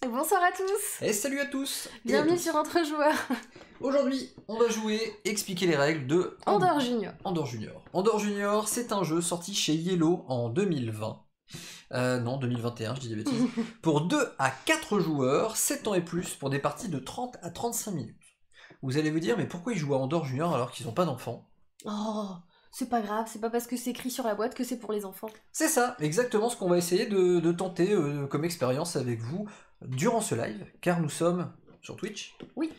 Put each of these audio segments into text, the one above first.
Bonsoir à tous. Et salut à tous. Bienvenue sur Entre Joueurs. Aujourd'hui, on va jouer expliquer les règles de Andorre Junior. Andorre Junior. Andorre Junior, c'est un jeu sorti chez Yellow en 2020. Non, 2021, je dis des bêtises. Pour 2 à 4 joueurs, 7 ans et plus, pour des parties de 30 à 35 minutes. Vous allez vous dire, mais pourquoi ils jouent à Andorre Junior alors qu'ils n'ont pas d'enfants? Oh, c'est pas grave, c'est pas parce que c'est écrit sur la boîte que c'est pour les enfants. C'est ça, exactement ce qu'on va essayer de tenter comme expérience avec vous durant ce live, car nous sommes sur Twitch. Oui.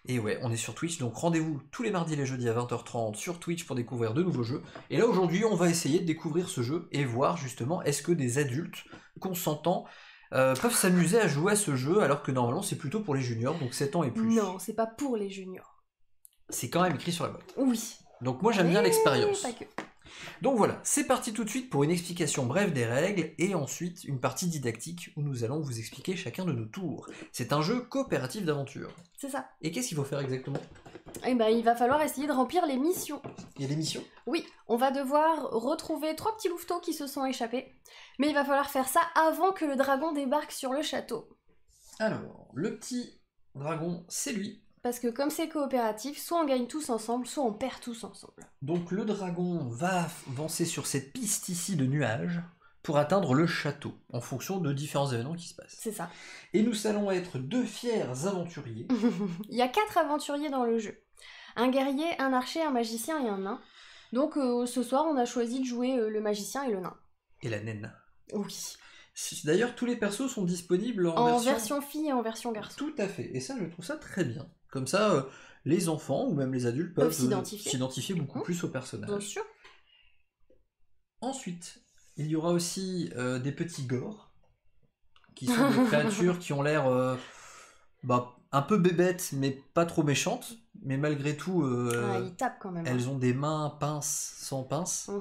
Et ouais, on est sur Twitch, donc rendez-vous tous les mardis et les jeudis à 20h30 sur Twitch pour découvrir de nouveaux jeux. Et là aujourd'hui, on va essayer de découvrir ce jeu et voir justement est-ce que des adultes consentants peuvent s'amuser à jouer à ce jeu alors que normalement c'est plutôt pour les juniors, donc 7 ans et plus. Non, c'est pas pour les juniors. C'est quand même écrit sur la boîte. Oui. Donc moi j'aime bien l'expérience. Pas que. Donc voilà, c'est parti tout de suite pour une explication brève des règles et ensuite une partie didactique où nous allons vous expliquer chacun de nos tours. C'est un jeu coopératif d'aventure. C'est ça. Et qu'est-ce qu'il faut faire exactement? Eh ben, il va falloir essayer de remplir les missions. Il y a des missions? Oui, on va devoir retrouver 3 petits louveteaux qui se sont échappés. Mais il va falloir faire ça avant que le dragon débarque sur le château. Alors, le petit dragon, c'est lui. Parce que comme c'est coopératif, soit on gagne tous ensemble, soit on perd tous ensemble. Donc le dragon va avancer sur cette piste ici de nuages pour atteindre le château, en fonction de différents événements qui se passent. C'est ça. Et nous allons être 2 fiers aventuriers. Il y a 4 aventuriers dans le jeu. Un guerrier, un archer, un magicien et un nain. Donc ce soir, on a choisi de jouer le magicien et le nain. Et la naine. Oui. D'ailleurs, tous les persos sont disponibles En version fille et en version garçon. Tout à fait. Et ça, je trouve ça très bien. Comme ça, les enfants ou même les adultes peuvent s'identifier beaucoup plus au personnage. Bien sûr. Ensuite, il y aura aussi des petits gores, qui sont des créatures qui ont l'air un peu bébêtes, mais pas trop méchantes. Mais malgré tout, ils tapent quand même. Elles ont des mains pinces sans pinces.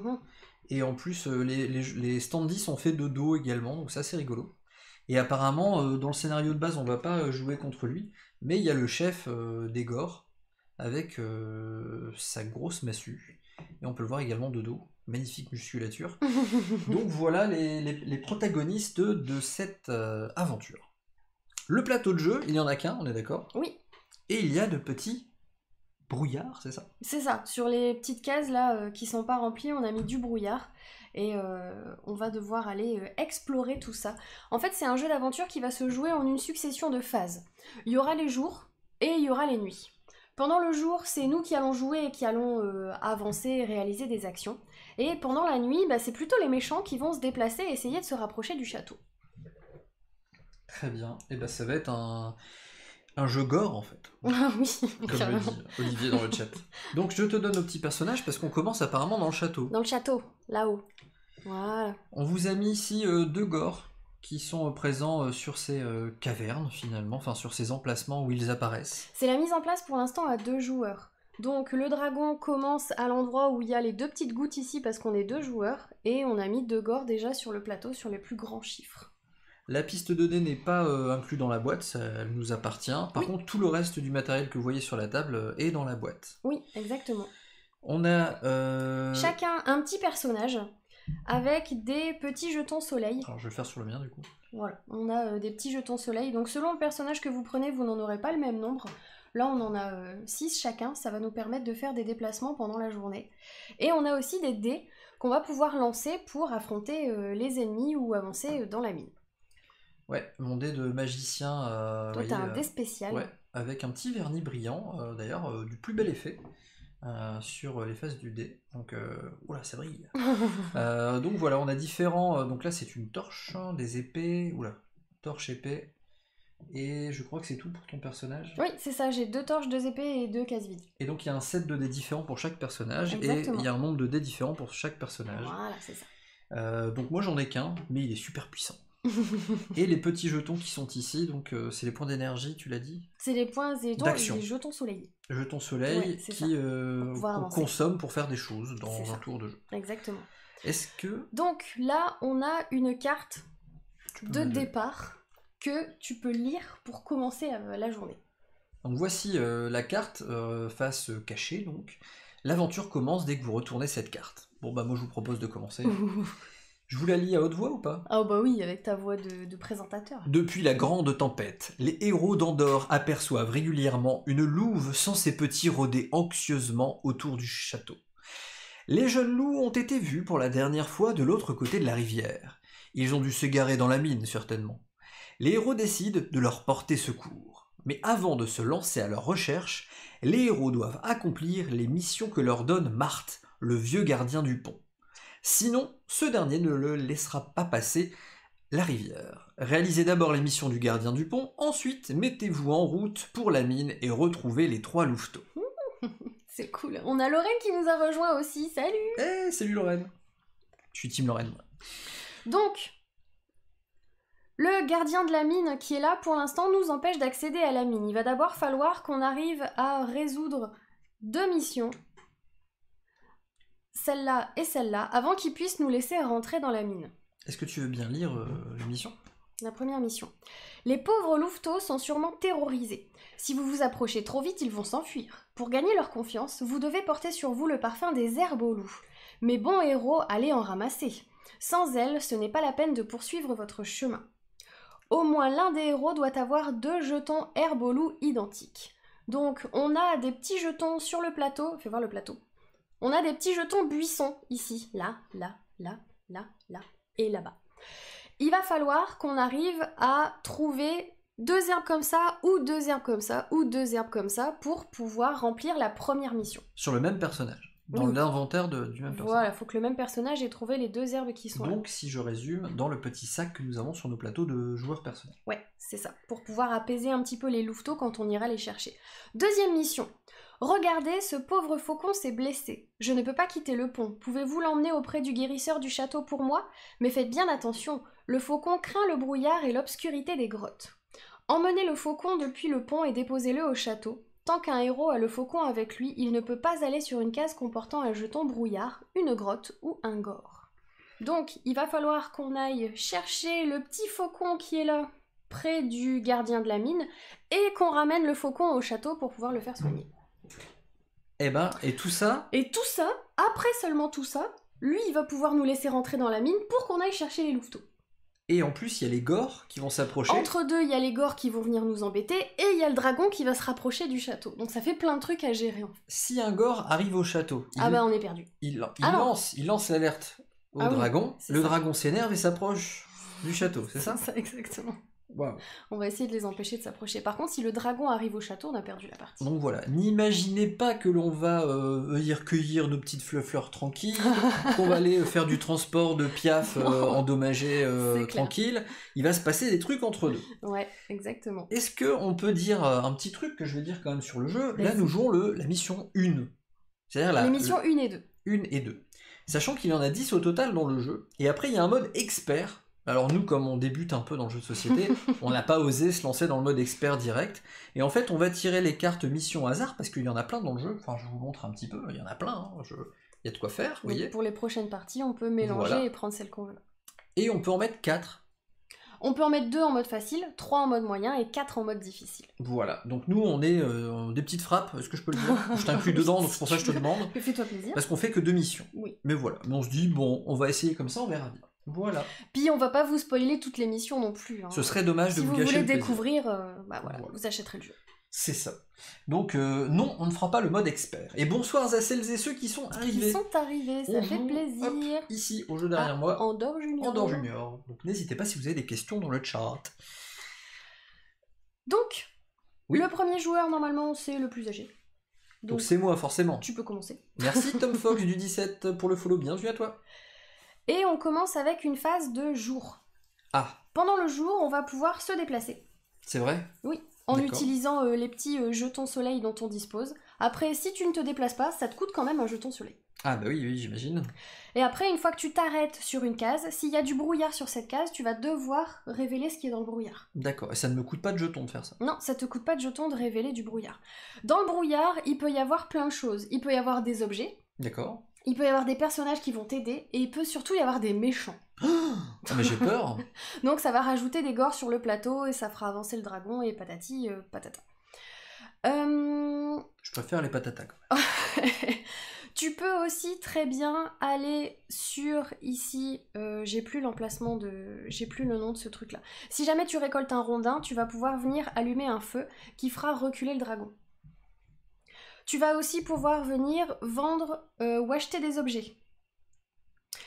Et en plus, les standees sont faits de dos également, donc ça c'est rigolo. Et apparemment, dans le scénario de base, on va pas jouer contre lui, mais il y a le chef des Gors, avec sa grosse massue. Et on peut le voir également de dos, magnifique musculature. Donc voilà les protagonistes de cette aventure. Le plateau de jeu, il y en a qu'un, on est d'accord? Oui. Et il y a de petits brouillard, c'est ça? C'est ça, sur les petites cases là qui sont pas remplies, on a mis du brouillard et on va devoir aller explorer tout ça. En fait, c'est un jeu d'aventure qui va se jouer en une succession de phases. Il y aura les jours et il y aura les nuits. Pendant le jour, c'est nous qui allons jouer et qui allons avancer et réaliser des actions. Et pendant la nuit, c'est plutôt les méchants qui vont se déplacer et essayer de se rapprocher du château. Très bien, et ça va être un jeu gore en fait. Ah oui, comme le dit Olivier dans le chat. Donc je te donne nos petits personnages parce qu'on commence apparemment dans le château. Dans le château, là-haut. Voilà. On vous a mis ici 2 gores qui sont présents sur ces cavernes finalement, enfin sur ces emplacements où ils apparaissent. C'est la mise en place pour l'instant à 2 joueurs. Donc le dragon commence à l'endroit où il y a les 2 petites gouttes ici parce qu'on est 2 joueurs et on a mis 2 gores déjà sur le plateau sur les plus grands chiffres. La piste de dés n'est pas inclue dans la boîte, elle nous appartient. Par contre, tout le reste du matériel que vous voyez sur la table est dans la boîte. Oui, exactement. On a... chacun un petit personnage avec des petits jetons soleil. Alors je vais le faire sur le mien du coup. Voilà, on a des petits jetons soleil. Donc selon le personnage que vous prenez, vous n'en aurez pas le même nombre. Là, on en a 6 chacun, ça va nous permettre de faire des déplacements pendant la journée. Et on a aussi des dés qu'on va pouvoir lancer pour affronter les ennemis ou avancer dans la mine. Ouais, mon dé de magicien... Toi, t'as un dé spécial. Ouais, avec un petit vernis brillant, d'ailleurs, du plus bel effet sur les faces du dé. Donc, oula, ça brille. Donc voilà, on a différents... donc là, c'est une torche, des épées... Oula, torche, épée... Et je crois que c'est tout pour ton personnage. Oui, c'est ça, j'ai 2 torches, 2 épées et 2 cases vides. Et donc il y a un set de dés différents pour chaque personnage. Exactement. Et il y a un nombre de dés différents pour chaque personnage. Voilà, c'est ça. Donc moi j'en ai qu'un, mais il est super puissant. Et les petits jetons qui sont ici, donc c'est les points d'énergie, tu l'as dit? C'est les points d'action. Les jetons soleil. Jetons soleil qu'on consomme pour faire des choses dans un tour de jeu. Exactement. Est-ce que... Donc là, on a une carte de départ que tu peux lire pour commencer la journée. Donc voici la carte face cachée, donc. L'aventure commence dès que vous retournez cette carte. Bon bah moi je vous propose de commencer. Je vous la lis à haute voix ou pas? Ah bah oui, avec ta voix de présentateur. Depuis la grande tempête, les héros d'Andorre aperçoivent régulièrement une louve sans ses petits rôder anxieusement autour du château. Les jeunes loups ont été vus pour la dernière fois de l'autre côté de la rivière. Ils ont dû s'égarer dans la mine, certainement. Les héros décident de leur porter secours. Mais avant de se lancer à leur recherche, les héros doivent accomplir les missions que leur donne Marthe, le vieux gardien du pont. Sinon, ce dernier ne le laissera pas passer la rivière. Réalisez d'abord les missions du gardien du pont, ensuite mettez-vous en route pour la mine et retrouvez les 3 louveteaux. C'est cool. On a Lorraine qui nous a rejoint aussi, salut! Eh, salut Lorraine. Je suis team Lorraine. Donc, le gardien de la mine qui est là pour l'instant nous empêche d'accéder à la mine. Il va d'abord falloir qu'on arrive à résoudre 2 missions, celle-là et celle-là, avant qu'il puisse nous laisser rentrer dans la mine. Est-ce que tu veux bien lire la mission? La première mission. Les pauvres louveteaux sont sûrement terrorisés. Si vous vous approchez trop vite, ils vont s'enfuir. Pour gagner leur confiance, vous devez porter sur vous le parfum des herbes aux loups. Mes bons héros, allez en ramasser. Sans elles, ce n'est pas la peine de poursuivre votre chemin. Au moins l'un des héros doit avoir 2 jetons herbes aux loups identiques. Donc, on a des petits jetons sur le plateau. Fais voir le plateau. On a des petits jetons buissons, ici, là, là, là, là, là, et là-bas. Il va falloir qu'on arrive à trouver 2 herbes comme ça, ou 2 herbes comme ça, ou 2 herbes comme ça, pour pouvoir remplir la première mission. Sur le même personnage, dans Oui. l'inventaire du même personnage. Voilà, il faut que le même personnage ait trouvé les 2 herbes qui sont là. Donc, si je résume, dans le petit sac que nous avons sur nos plateaux de joueurs personnels. Ouais, c'est ça, pour pouvoir apaiser un petit peu les louveteaux quand on ira les chercher. Deuxième mission. Regardez, ce pauvre faucon s'est blessé. Je ne peux pas quitter le pont. Pouvez-vous l'emmener auprès du guérisseur du château pour moi? Mais faites bien attention, le faucon craint le brouillard et l'obscurité des grottes. Emmenez le faucon depuis le pont et déposez-le au château. Tant qu'un héros a le faucon avec lui, il ne peut pas aller sur une case comportant un jeton brouillard, une grotte ou un gore. Donc, il va falloir qu'on aille chercher le petit faucon qui est là, près du gardien de la mine, et qu'on ramène le faucon au château pour pouvoir le faire soigner. Eh ben, et tout ça? Et tout ça, après seulement tout ça, lui, il va pouvoir nous laisser rentrer dans la mine pour qu'on aille chercher les louveteaux. Et en plus, il y a les gores qui vont s'approcher. Entre deux, il y a les gores qui vont venir nous embêter, et il y a le dragon qui va se rapprocher du château. Donc ça fait plein de trucs à gérer, en fait. Si un gore arrive au château, on est perdu. il lance l'alerte au dragon, oui, le dragon s'énerve et s'approche du château, c'est ça? C'est ça, exactement. Wow. On va essayer de les empêcher de s'approcher. Par contre, si le dragon arrive au château, on a perdu la partie. Donc voilà, n'imaginez pas que l'on va venir cueillir nos petites fleurs tranquilles, qu'on va aller faire du transport de piaf endommagé tranquille. Il va se passer des trucs entre deux. Ouais, exactement. Est-ce qu'on peut dire un petit truc que je vais dire quand même sur le jeu? Là, nous jouons la mission 1. C'est-à-dire les missions 1 et 2. 1 et 2. Sachant qu'il y en a 10 au total dans le jeu. Et après, il y a un mode expert. Alors nous, comme on débute un peu dans le jeu de société, on n'a pas osé se lancer dans le mode expert direct. Et en fait, on va tirer les cartes mission hasard, parce qu'il y en a plein dans le jeu. Enfin, je vous montre un petit peu, il y en a plein. Hein. Il y a de quoi faire, vous voyez. Pour les prochaines parties, on peut mélanger et prendre celle qu'on veut. Et on peut en mettre 4. On peut en mettre 2 en mode facile, 3 en mode moyen et 4 en mode difficile. Voilà, donc nous on est des petites frappes, est-ce que je peux le dire? Je t'inclus dedans, donc c'est pour ça que je te demande. Fais-toi plaisir. Parce qu'on fait que 2 missions. Oui. Mais voilà, mais on se dit, bon, on va essayer comme ça, on verra bien. Voilà. Puis on va pas vous spoiler toutes les missions non plus. Hein. Ce serait dommage de vous gâcher le plaisir. Si plaisir. vous voulez découvrir, vous achèterez le jeu. C'est ça. Donc non, on ne fera pas le mode expert. Et bonsoir à celles et ceux qui sont arrivés. Ça fait plaisir. Hop, ici, au jeu derrière moi. Andorre Junior. Donc n'hésitez pas si vous avez des questions dans le chat. Donc, oui. Le premier joueur, normalement, c'est le plus âgé. Donc c'est moi, forcément. Tu peux commencer. Merci Tom Fox du 17 pour le follow, bienvenue à toi. Et on commence avec une phase de jour. Ah. Pendant le jour, on va pouvoir se déplacer. C'est vrai? Oui, en utilisant les petits jetons soleil dont on dispose. Après, si tu ne te déplaces pas, ça te coûte quand même un jeton soleil. Ah bah oui, j'imagine. Et après, une fois que tu t'arrêtes sur une case, s'il y a du brouillard sur cette case, tu vas devoir révéler ce qui est dans le brouillard. D'accord, et ça ne me coûte pas de jetons de faire ça? Non, ça te coûte pas de jetons de révéler du brouillard. Dans le brouillard, il peut y avoir plein de choses. Il peut y avoir des objets. D'accord. Il peut y avoir des personnages qui vont t'aider, et il peut surtout y avoir des méchants. Ah mais j'ai peur. Donc ça va rajouter des gores sur le plateau, et ça fera avancer le dragon, et patati patata. Je préfère les patatas quand même. Tu peux aussi très bien aller sur ici, j'ai plus l'emplacement de... j'ai plus le nom de ce truc là. Si jamais tu récoltes un rondin, tu vas pouvoir venir allumer un feu qui fera reculer le dragon. Tu vas aussi pouvoir venir vendre ou acheter des objets.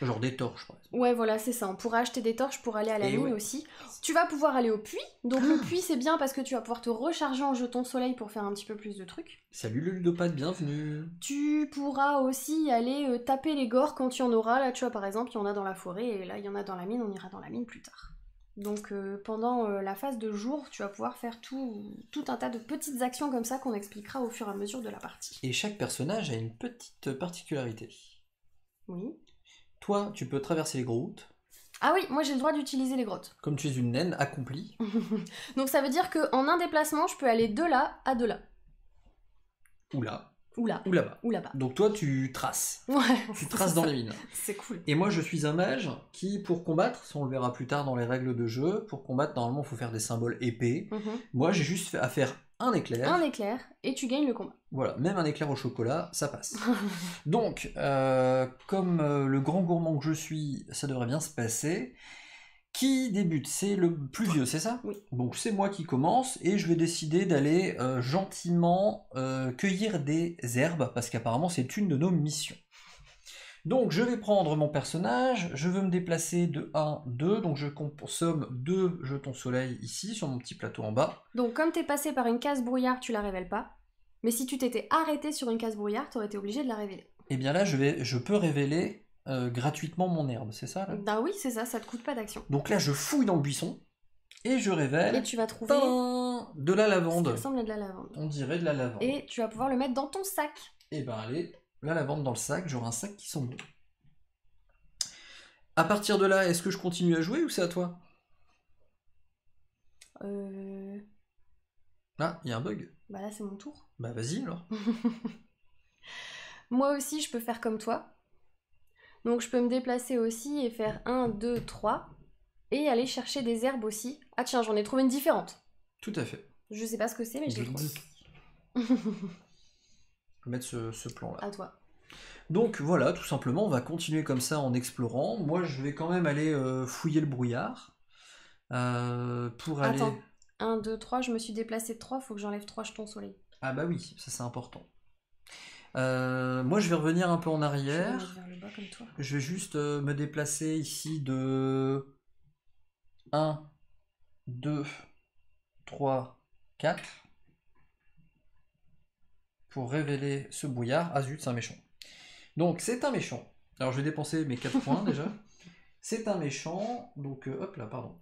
Genre des torches, par exemple. Ouais, voilà, c'est ça. On pourra acheter des torches pour aller à la mine aussi. Tu vas pouvoir aller au puits. Donc le puits, c'est bien parce que tu vas pouvoir te recharger en jetons soleil pour faire un petit peu plus de trucs. Salut le ludopathe, bienvenue. Tu pourras aussi aller taper les gores quand il y en aura. Là, tu vois, par exemple, il y en a dans la forêt et là, il y en a dans la mine. On ira dans la mine plus tard. Donc pendant la phase de jour, tu vas pouvoir faire tout un tas de petites actions comme ça qu'on expliquera au fur et à mesure de la partie. Et chaque personnage a une petite particularité. Oui. Toi, tu peux traverser les grottes. Ah oui, moi j'ai le droit d'utiliser les grottes. Comme tu es une naine accomplie. Donc ça veut dire qu'en un déplacement, je peux aller de là à de là. Ou là. Ou là. Ou là-bas. Ou là-bas. Donc toi, tu traces. Ouais. Tu traces dans les mines. C'est cool. Et moi, je suis un mage qui, pour combattre, ça on le verra plus tard dans les règles de jeu, pour combattre, normalement, il faut faire des symboles épais. Moi, j'ai juste à faire un éclair. Un éclair, et tu gagnes le combat. Voilà, même un éclair au chocolat, ça passe. Donc, comme le grand gourmand que je suis, ça devrait bien se passer. Qui débute? C'est le plus vieux, c'est ça? Oui. Donc c'est moi qui commence, et je vais décider d'aller gentiment cueillir des herbes, parce qu'apparemment c'est une de nos missions. Donc je vais prendre mon personnage, je veux me déplacer de 1, 2, donc je consomme 2 jetons soleil ici, sur mon petit plateau en bas. Donc comme t'es passé par une case brouillard, tu la révèles pas. Mais si tu t'étais arrêté sur une case brouillard, t'aurais été obligé de la révéler. Et bien là, je peux révéler gratuitement mon herbe, c'est ça là? Bah oui, c'est ça, ça te coûte pas d'action. Donc là, je fouille dans le buisson, et je révèle... Et tu vas trouver... de la lavande. Ça ressemble à de la lavande. On dirait de la lavande. Et tu vas pouvoir le mettre dans ton sac. Et ben allez, la lavande dans le sac, j'aurai un sac qui sent bon. À partir de là, est-ce que je continue à jouer ou c'est à toi? Ah, il y a un bug. Bah là, c'est mon tour. Bah vas-y alors. Moi aussi, je peux faire comme toi. Donc je peux me déplacer aussi et faire 1, 2, 3. Et aller chercher des herbes aussi. Ah tiens, j'en ai trouvé une différente. Tout à fait. Je sais pas ce que c'est, mais je l'ai trouvé. Je vais mettre ce plan-là. À toi. Donc voilà, tout simplement, on va continuer comme ça en explorant. Moi, je vais quand même aller fouiller le brouillard. Pour aller... Attends, 1, 2, 3, je me suis déplacée de 3, faut que j'enlève 3 jetons soleil. Ah bah oui, ça c'est important. Moi, je vais revenir un peu en arrière. Je vais vers le bas comme toi. Je vais juste me déplacer ici de 1, 2, 3, 4 pour révéler ce brouillard. Ah zut, c'est un méchant. Donc, c'est un méchant. Alors, je vais dépenser mes 4 points déjà. C'est un méchant. Donc, hop là, pardon.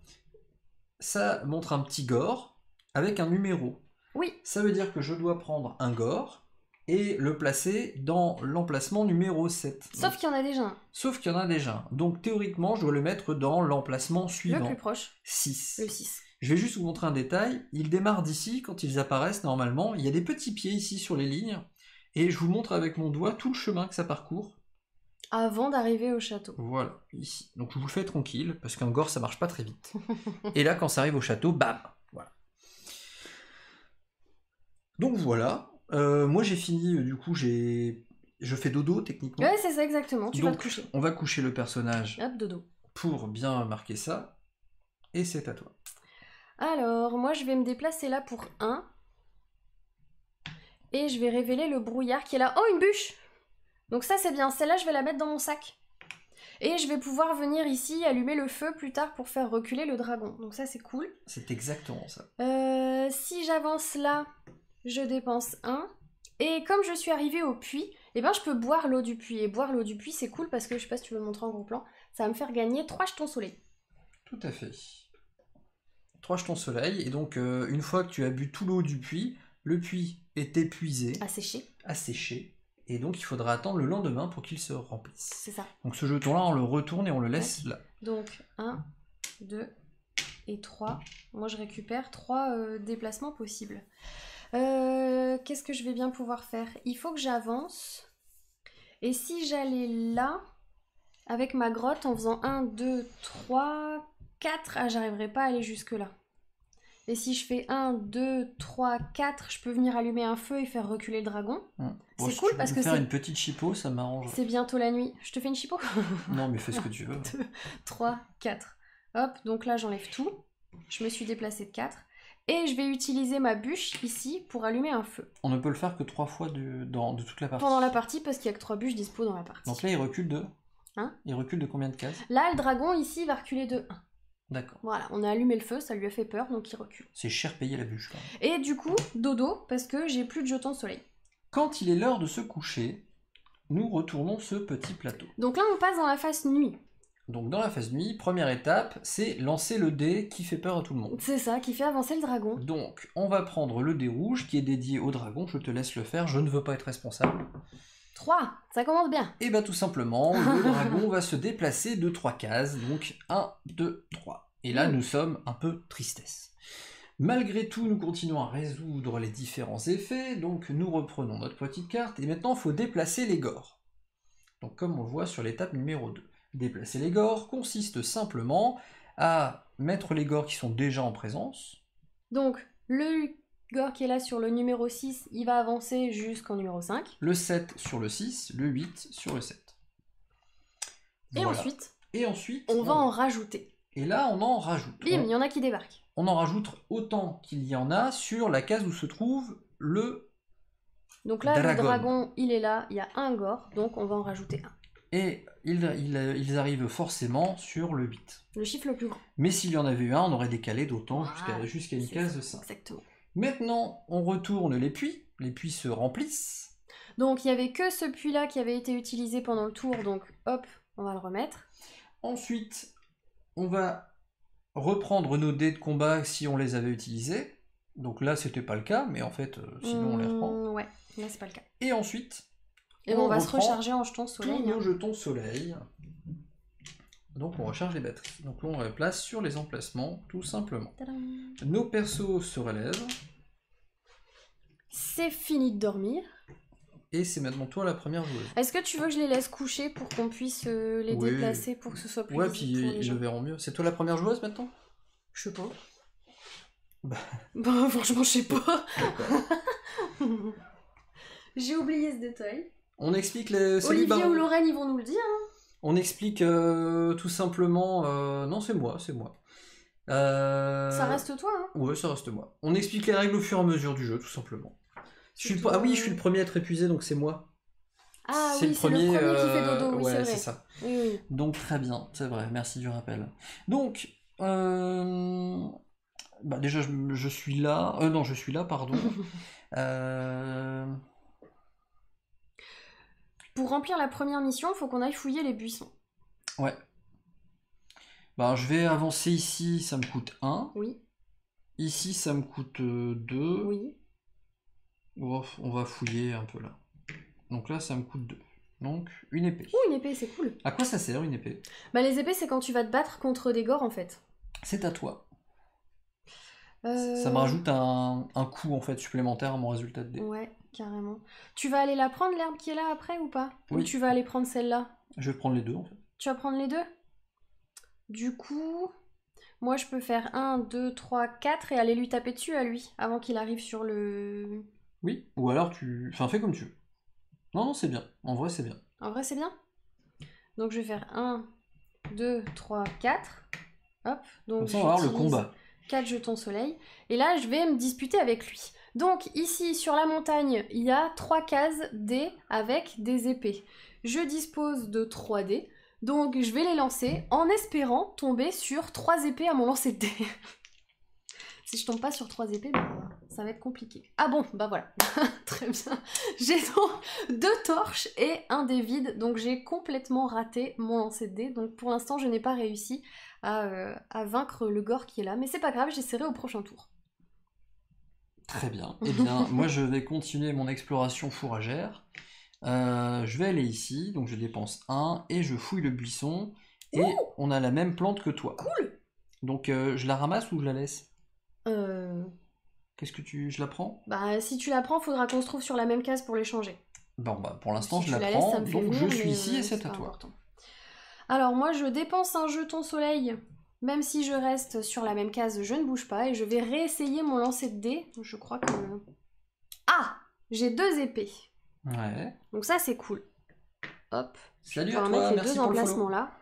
Ça montre un petit gore avec un numéro. Oui. Ça veut dire que je dois prendre un gore et le placer dans l'emplacement numéro 7. Sauf qu'il y en a déjà un. Sauf qu'il y en a déjà un. Donc théoriquement, je dois le mettre dans l'emplacement suivant. Le plus proche. 6. Le 6. Je vais juste vous montrer un détail. Ils démarrent d'ici quand ils apparaissent normalement. Il y a des petits pieds ici sur les lignes. Et je vous montre avec mon doigt tout le chemin que ça parcourt. Avant d'arriver au château. Voilà, ici. Donc je vous le fais tranquille, parce qu'un gore ça marche pas très vite. Et là, quand ça arrive au château, bam. Voilà. Donc voilà. Moi j'ai fini, du coup je fais dodo techniquement. Ouais, c'est ça exactement, tu vas te coucher. On va coucher le personnage. Hop, dodo. Pour bien marquer ça. Et c'est à toi. Alors, moi je vais me déplacer là pour 1. Et je vais révéler le brouillard qui est là. Oh, une bûche! Donc ça c'est bien, celle-là je vais la mettre dans mon sac. Et je vais pouvoir venir ici allumer le feu plus tard pour faire reculer le dragon. Donc ça c'est cool. C'est exactement ça. Si j'avance là, je dépense 1. Et comme je suis arrivée au puits, eh ben je peux boire l'eau du puits. Et boire l'eau du puits c'est cool parce que je sais pas si tu veux le montrer en gros plan, ça va me faire gagner 3 jetons soleil. Tout à fait. 3 jetons soleil. Et donc une fois que tu as bu tout l'eau du puits, le puits est épuisé. Asséché. Et donc il faudra attendre le lendemain pour qu'il se remplisse. C'est ça. Donc ce jeton-là, on le retourne et on le laisse là. Donc 1, 2 et 3. Moi je récupère 3 déplacements possibles. Qu'est-ce que je vais bien pouvoir faire? Il faut que j'avance. Et si j'allais là, avec ma grotte, en faisant 1, 2, 3, 4, ah j'arriverai pas à aller jusque là. Et si je fais 1, 2, 3, 4, je peux venir allumer un feu et faire reculer le dragon. Bon, c'est cool parce que faire une petite chipot, ça m'arrange. C'est bientôt la nuit. Je te fais une chipot? Non, mais fais ce que tu veux. 2, 3, 4. Hop, donc là j'enlève tout. Je me suis déplacée de 4. Et je vais utiliser ma bûche ici pour allumer un feu. On ne peut le faire que 3 fois de toute la partie. Pendant la partie, parce qu'il n'y a que 3 bûches dispo dans la partie. Donc là, il recule de... Hein? Il recule de combien de cases? Là, le dragon, ici, va reculer de 1. D'accord. Voilà, on a allumé le feu, ça lui a fait peur, donc il recule. C'est cher payé la bûche, quand même. Et du coup, dodo, parce que j'ai plus de jetons soleil. Quand il est l'heure de se coucher, nous retournons ce petit plateau. Donc là, on passe dans la phase nuit. Donc dans la phase nuit, première étape, c'est lancer le dé qui fait peur à tout le monde. C'est ça, qui fait avancer le dragon. Donc on va prendre le dé rouge qui est dédié au dragon, je te laisse le faire, je ne veux pas être responsable. 3, ça commence bien. Et bah tout simplement, le dragon va se déplacer de 3 cases, donc 1, 2, 3. Et là nous sommes un peu tristesse. Malgré tout, nous continuons à résoudre les différents effets, donc nous reprenons notre petite carte, et maintenant il faut déplacer les gores. Donc comme on le voit sur l'étape numéro 2. Déplacer les gores consiste simplement à mettre les gores qui sont déjà en présence. Donc, le gore qui est là sur le numéro 6, il va avancer jusqu'en numéro 5. Le 7 sur le 6, le 8 sur le 7. Et voilà. ensuite, on va en rajouter. Et là, on en rajoute. Bim, il y en a qui débarquent. On en rajoute autant qu'il y en a sur la case où se trouve le Donc là, le dragon, il est là, il y a un gore, donc on va en rajouter un. Et ils arrivent forcément sur le 8. Le chiffre le plus grand. Mais s'il y en avait eu un, on aurait décalé d'autant jusqu'à une case de 5. Exactement. Maintenant, on retourne les puits se remplissent. Donc il n'y avait que ce puits-là qui avait été utilisé pendant le tour, donc hop, on va le remettre. Ensuite, on va reprendre nos dés de combat si on les avait utilisés. Donc là, c'était pas le cas, mais en fait, sinon on les reprend. Ouais, là c'est pas le cas. Et ensuite... Et on va se recharger en jetons soleil. Tous nos jetons soleil. Donc on recharge les batteries. Donc là on les place sur les emplacements, tout simplement. Tadam. Nos persos se relèvent. C'est fini de dormir. Et c'est maintenant toi la première joueuse. Est-ce que tu veux que je les laisse coucher pour qu'on puisse les déplacer pour que ce soit plus visible pour les gens. Ils le verront mieux. C'est toi la première joueuse maintenant? Je sais pas. Bah franchement je sais pas. J'ai oublié ce détail. On explique Olivier ou Lorraine, ils vont nous le dire. Hein. On explique tout simplement... Non, c'est moi. Ça reste toi, hein? Ouais, ça reste moi. On explique les règles au fur et à mesure du jeu, tout simplement. Ah oui, je suis le premier à être épuisé, donc c'est moi. Ah oui, c'est le premier qui fait dodo, oui, ouais, c'est ça. Oui. Donc très bien, c'est vrai, merci du rappel. Donc, déjà, je suis là... non, je suis là, pardon. Pour remplir la première mission, il faut qu'on aille fouiller les buissons. Ouais. Je vais avancer ici, ça me coûte 1. Oui. Ici, ça me coûte 2. Oui. On va fouiller un peu là. Donc là, ça me coûte 2. Donc, une épée. Une épée, c'est cool. À quoi ça sert, une épée? Les épées, c'est quand tu vas te battre contre des gores, en fait. C'est à toi. Ça me rajoute un coût, en fait, supplémentaire à mon résultat de dé. Ouais, carrément. Tu vas aller la prendre, l'herbe qui est là, après, ou pas? Oui. Ou tu vas aller prendre celle-là? Je vais prendre les deux, en fait. Tu vas prendre les deux? Du coup, moi, je peux faire 1, 2, 3, 4 et aller lui taper dessus à lui, avant qu'il arrive sur le... Oui, ou alors fais comme tu veux. Non, c'est bien. En vrai, c'est bien. En vrai, c'est bien? Donc, je vais faire 1, 2, 3, 4. Hop. Donc, comme ça, on va avoir le combat. 4 jetons soleil. Et là, je vais me disputer avec lui. Donc, ici, sur la montagne, il y a 3 cases dés avec des épées. Je dispose de 3 dés. Donc, je vais les lancer en espérant tomber sur 3 épées à mon lancer de dés. Si je tombe pas sur 3 épées, ça va être compliqué. Ah bon, voilà. Très bien. J'ai donc 2 torches et un dé vide. Donc, j'ai complètement raté mon lancer de dés. Donc, pour l'instant, je n'ai pas réussi à vaincre le gore qui est là. Mais c'est pas grave, j'essaierai au prochain tour. Très bien. Eh bien, moi, je vais continuer mon exploration fourragère. Je vais aller ici, donc je dépense 1 et je fouille le buisson. Et on a la même plante que toi. Cool. Donc, je la ramasse ou je la laisse? Qu'est-ce que je la prends? Si tu la prends, faudra qu'on se trouve sur la même case pour l'échanger. Pour l'instant, je la prends. Donc, je suis ici et c'est à toi. Alors, moi, je dépense un jeton soleil Même si je reste sur la même case, je ne bouge pas et je vais réessayer mon lancer de dés. Je crois que... Ah! J'ai 2 épées. Ouais. Donc ça, c'est cool. Hop. Salut je vais à toi, mettre les merci 2 pour le emplacements follow. là.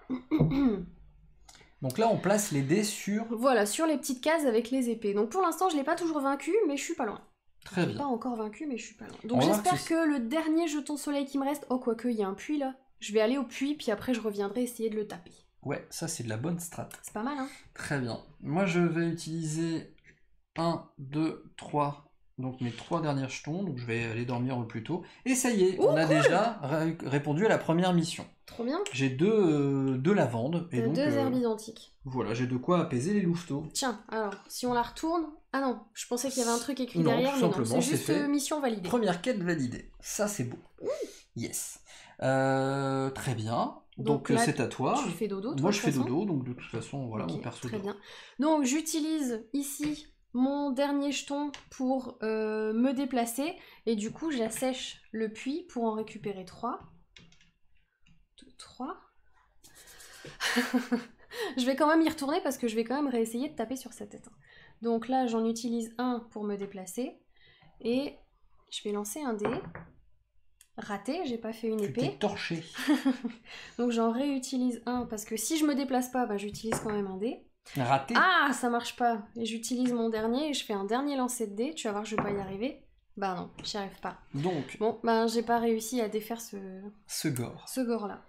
Donc là, on place les dés sur... Voilà, sur les petites cases avec les épées. Donc pour l'instant, je l'ai pas toujours vaincu, mais je suis pas loin. Très bien. Pas encore vaincu, mais je suis pas loin. Donc j'espère que le dernier jeton soleil qui me reste... Oh, quoique, il y a un puits là. Je vais aller au puits, puis après je reviendrai essayer de le taper. Ouais, ça c'est de la bonne strat. C'est pas mal, hein? Très bien. Moi, je vais utiliser 1, 2, 3... Donc mes 3 derniers jetons, donc je vais aller dormir au plus tôt. Et ça y est, on a déjà répondu à la première mission. Trop bien. J'ai deux lavandes. Et donc, 2 herbes identiques. Voilà, j'ai de quoi apaiser les louveteaux. Tiens, alors, si on la retourne... Ah non, je pensais qu'il y avait un truc écrit non, derrière, tout mais non, simplement, c'est juste fait. mission validée. Première quête validée. Ça, c'est beau. Yes. Très bien. Donc là, c'est à toi. Tu fais dodo, toi, moi, je fais dodo, donc de toute façon, voilà, okay, mon perso. Très bien. Donc, j'utilise ici mon dernier jeton pour me déplacer. Et du coup, j'assèche le puits pour en récupérer 3. 2, 3. Je vais quand même y retourner parce que je vais quand même réessayer de taper sur sa tête. Donc là, j'en utilise un pour me déplacer. Et je vais lancer un dé. Raté, j'ai pas fait une épée. Tu t'es torché. Donc j'en réutilise un parce que si je me déplace pas, bah, j'utilise quand même un dé. Raté. Ah, ça marche pas. Et j'utilise mon dernier et je fais un dernier lancer de dé. Tu vas voir, je vais pas y arriver. Bah non, j'y arrive pas. Donc. Bon, bah j'ai pas réussi à défaire ce gore. Ce gore là.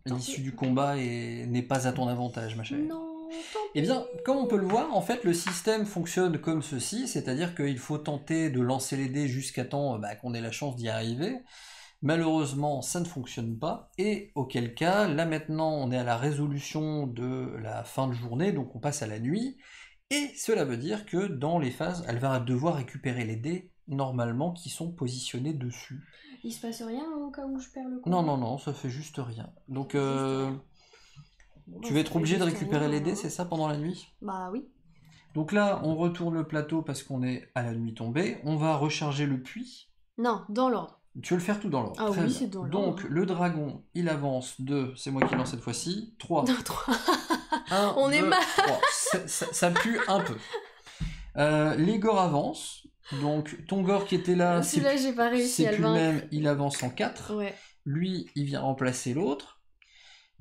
L'issue du combat n'est pas à ton avantage, ma chérie. Non, Eh bien, comme on peut le voir, en fait, le système fonctionne comme ceci, c'est-à-dire qu'il faut tenter de lancer les dés jusqu'à temps qu'on ait la chance d'y arriver. Malheureusement, ça ne fonctionne pas, et auquel cas, là maintenant, on est à la résolution de la fin de journée, donc on passe à la nuit, et cela veut dire que dans les phases, elle va devoir récupérer les dés, normalement, qui sont positionnés dessus. Il se passe rien au cas où je perds le combat? Non, non, non, ça fait juste rien. Donc, tu vas être obligé de récupérer les dés, c'est ça, pendant la nuit? Bah oui. Donc là, on retourne le plateau parce qu'on est à la nuit tombée, on va recharger le puits. Non, dans l'ordre. Tu veux le faire tout dans l'ordre. Ah oui, c'est dans l'ordre. Donc, le dragon, il avance de... C'est moi qui lance cette fois-ci. 3. 3. 1, on 2, est mal. 3. Ça pue un peu. Les gores avancent. Donc, ton gore qui était là, celui-là, j'ai pas réussi à le plus vaincre. le même, il avance en 4. Ouais. Lui, il vient remplacer l'autre.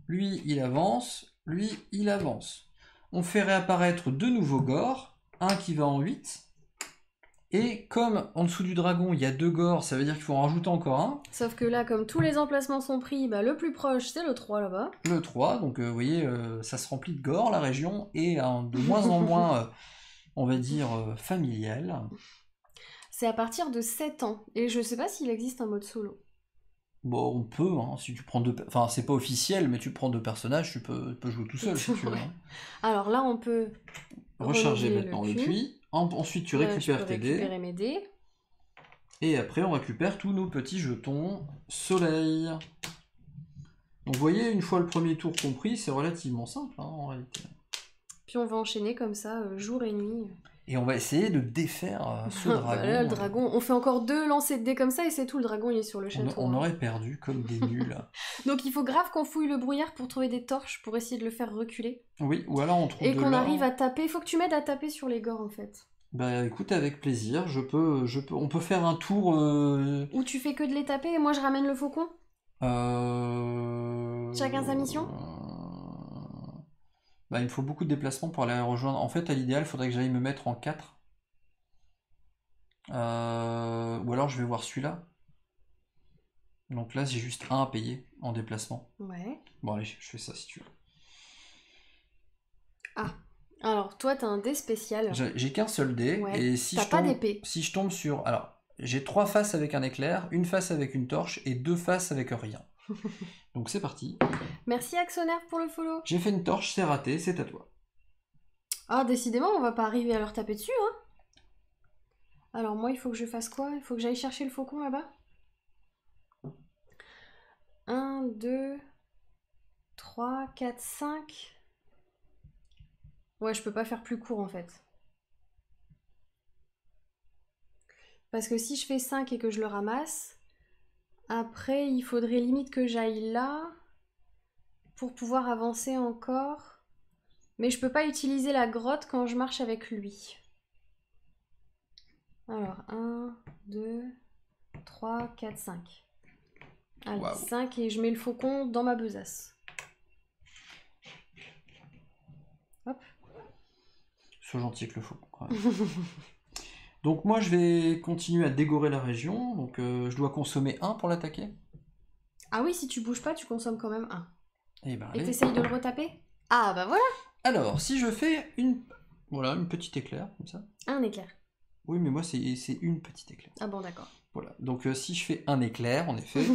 Lui, il avance. Lui, il avance. On fait réapparaître 2 nouveaux gores. Un qui va en 8. Et comme en dessous du dragon, il y a 2 gores, ça veut dire qu'il faut en rajouter encore un. Sauf que là, comme tous les emplacements sont pris, bah, le plus proche, c'est le 3 là-bas. Le 3, donc vous voyez, ça se remplit de gores, la région, et de moins en moins, on va dire, familiale. C'est à partir de 7 ans, et je sais pas s'il existe un mode solo. Bon, on peut, hein, si tu prends 2... Enfin, c'est pas officiel, mais tu prends 2 personnages, tu peux jouer tout seul, si tu veux. Hein. Alors là, on peut... Recharger maintenant le puits. Ensuite, tu récupères tes dés. Mes dés. Et après, on récupère tous nos petits jetons soleil. Donc, vous voyez, une fois le premier tour compris, c'est relativement simple, hein, en réalité. Puis on va enchaîner comme ça, jour et nuit. Et on va essayer de défaire ce dragon. Là, le dragon, on fait encore 2 lancers de dés comme ça et c'est tout, le dragon il est sur le château. On aurait perdu comme des nuls. Donc il faut grave qu'on fouille le brouillard pour trouver des torches pour essayer de le faire reculer. Oui, ou alors on trouve et qu'on arrive à taper, il faut que tu m'aides à taper sur les gores en fait. Bah écoute, avec plaisir, on peut faire un tour... Où tu fais que de les taper et moi je ramène le faucon. Chacun sa mission. Bah, il me faut beaucoup de déplacements pour aller rejoindre. En fait, à l'idéal, il faudrait que j'aille me mettre en 4. Ou alors je vais voir celui-là. Donc là, j'ai juste 1 à payer en déplacement. Ouais. Bon, allez, je fais ça si tu veux. Ah, alors toi, t'as un dé spécial. J'ai qu'un seul dé. Ouais. Et si t'as pas d'épée. Si je tombe sur... Alors, j'ai 3 faces avec un éclair, une face avec une torche et 2 faces avec rien. Donc c'est parti. Merci Axonaire pour le follow. J'ai fait une torche, c'est raté, c'est à toi. Ah, décidément, on va pas arriver à leur taper dessus, hein. Alors moi, il faut que je fasse quoi? Il faut que j'aille chercher le faucon là-bas. 1, 2, 3, 4, 5. Ouais, je peux pas faire plus court en fait. Parce que si je fais 5 et que je le ramasse, après il faudrait limite que j'aille là pour pouvoir avancer encore. Mais je peux pas utiliser la grotte quand je marche avec lui. Alors, 1, 2, 3, 4, 5. Allez, wow. 5 et je mets le faucon dans ma besace. Hop. Sois gentil avec le faucon. Ouais. Donc moi je vais continuer à dégorer la région. Donc je dois consommer 1 pour l'attaquer. Ah oui, si tu bouges pas, tu consommes quand même 1. Et t'essayes de le retaper? Ah bah voilà. Alors, si je fais une petite éclair, comme ça. Un éclair. Oui, mais moi c'est une petite éclair. Ah bon, d'accord. Voilà, donc si je fais un éclair, en effet,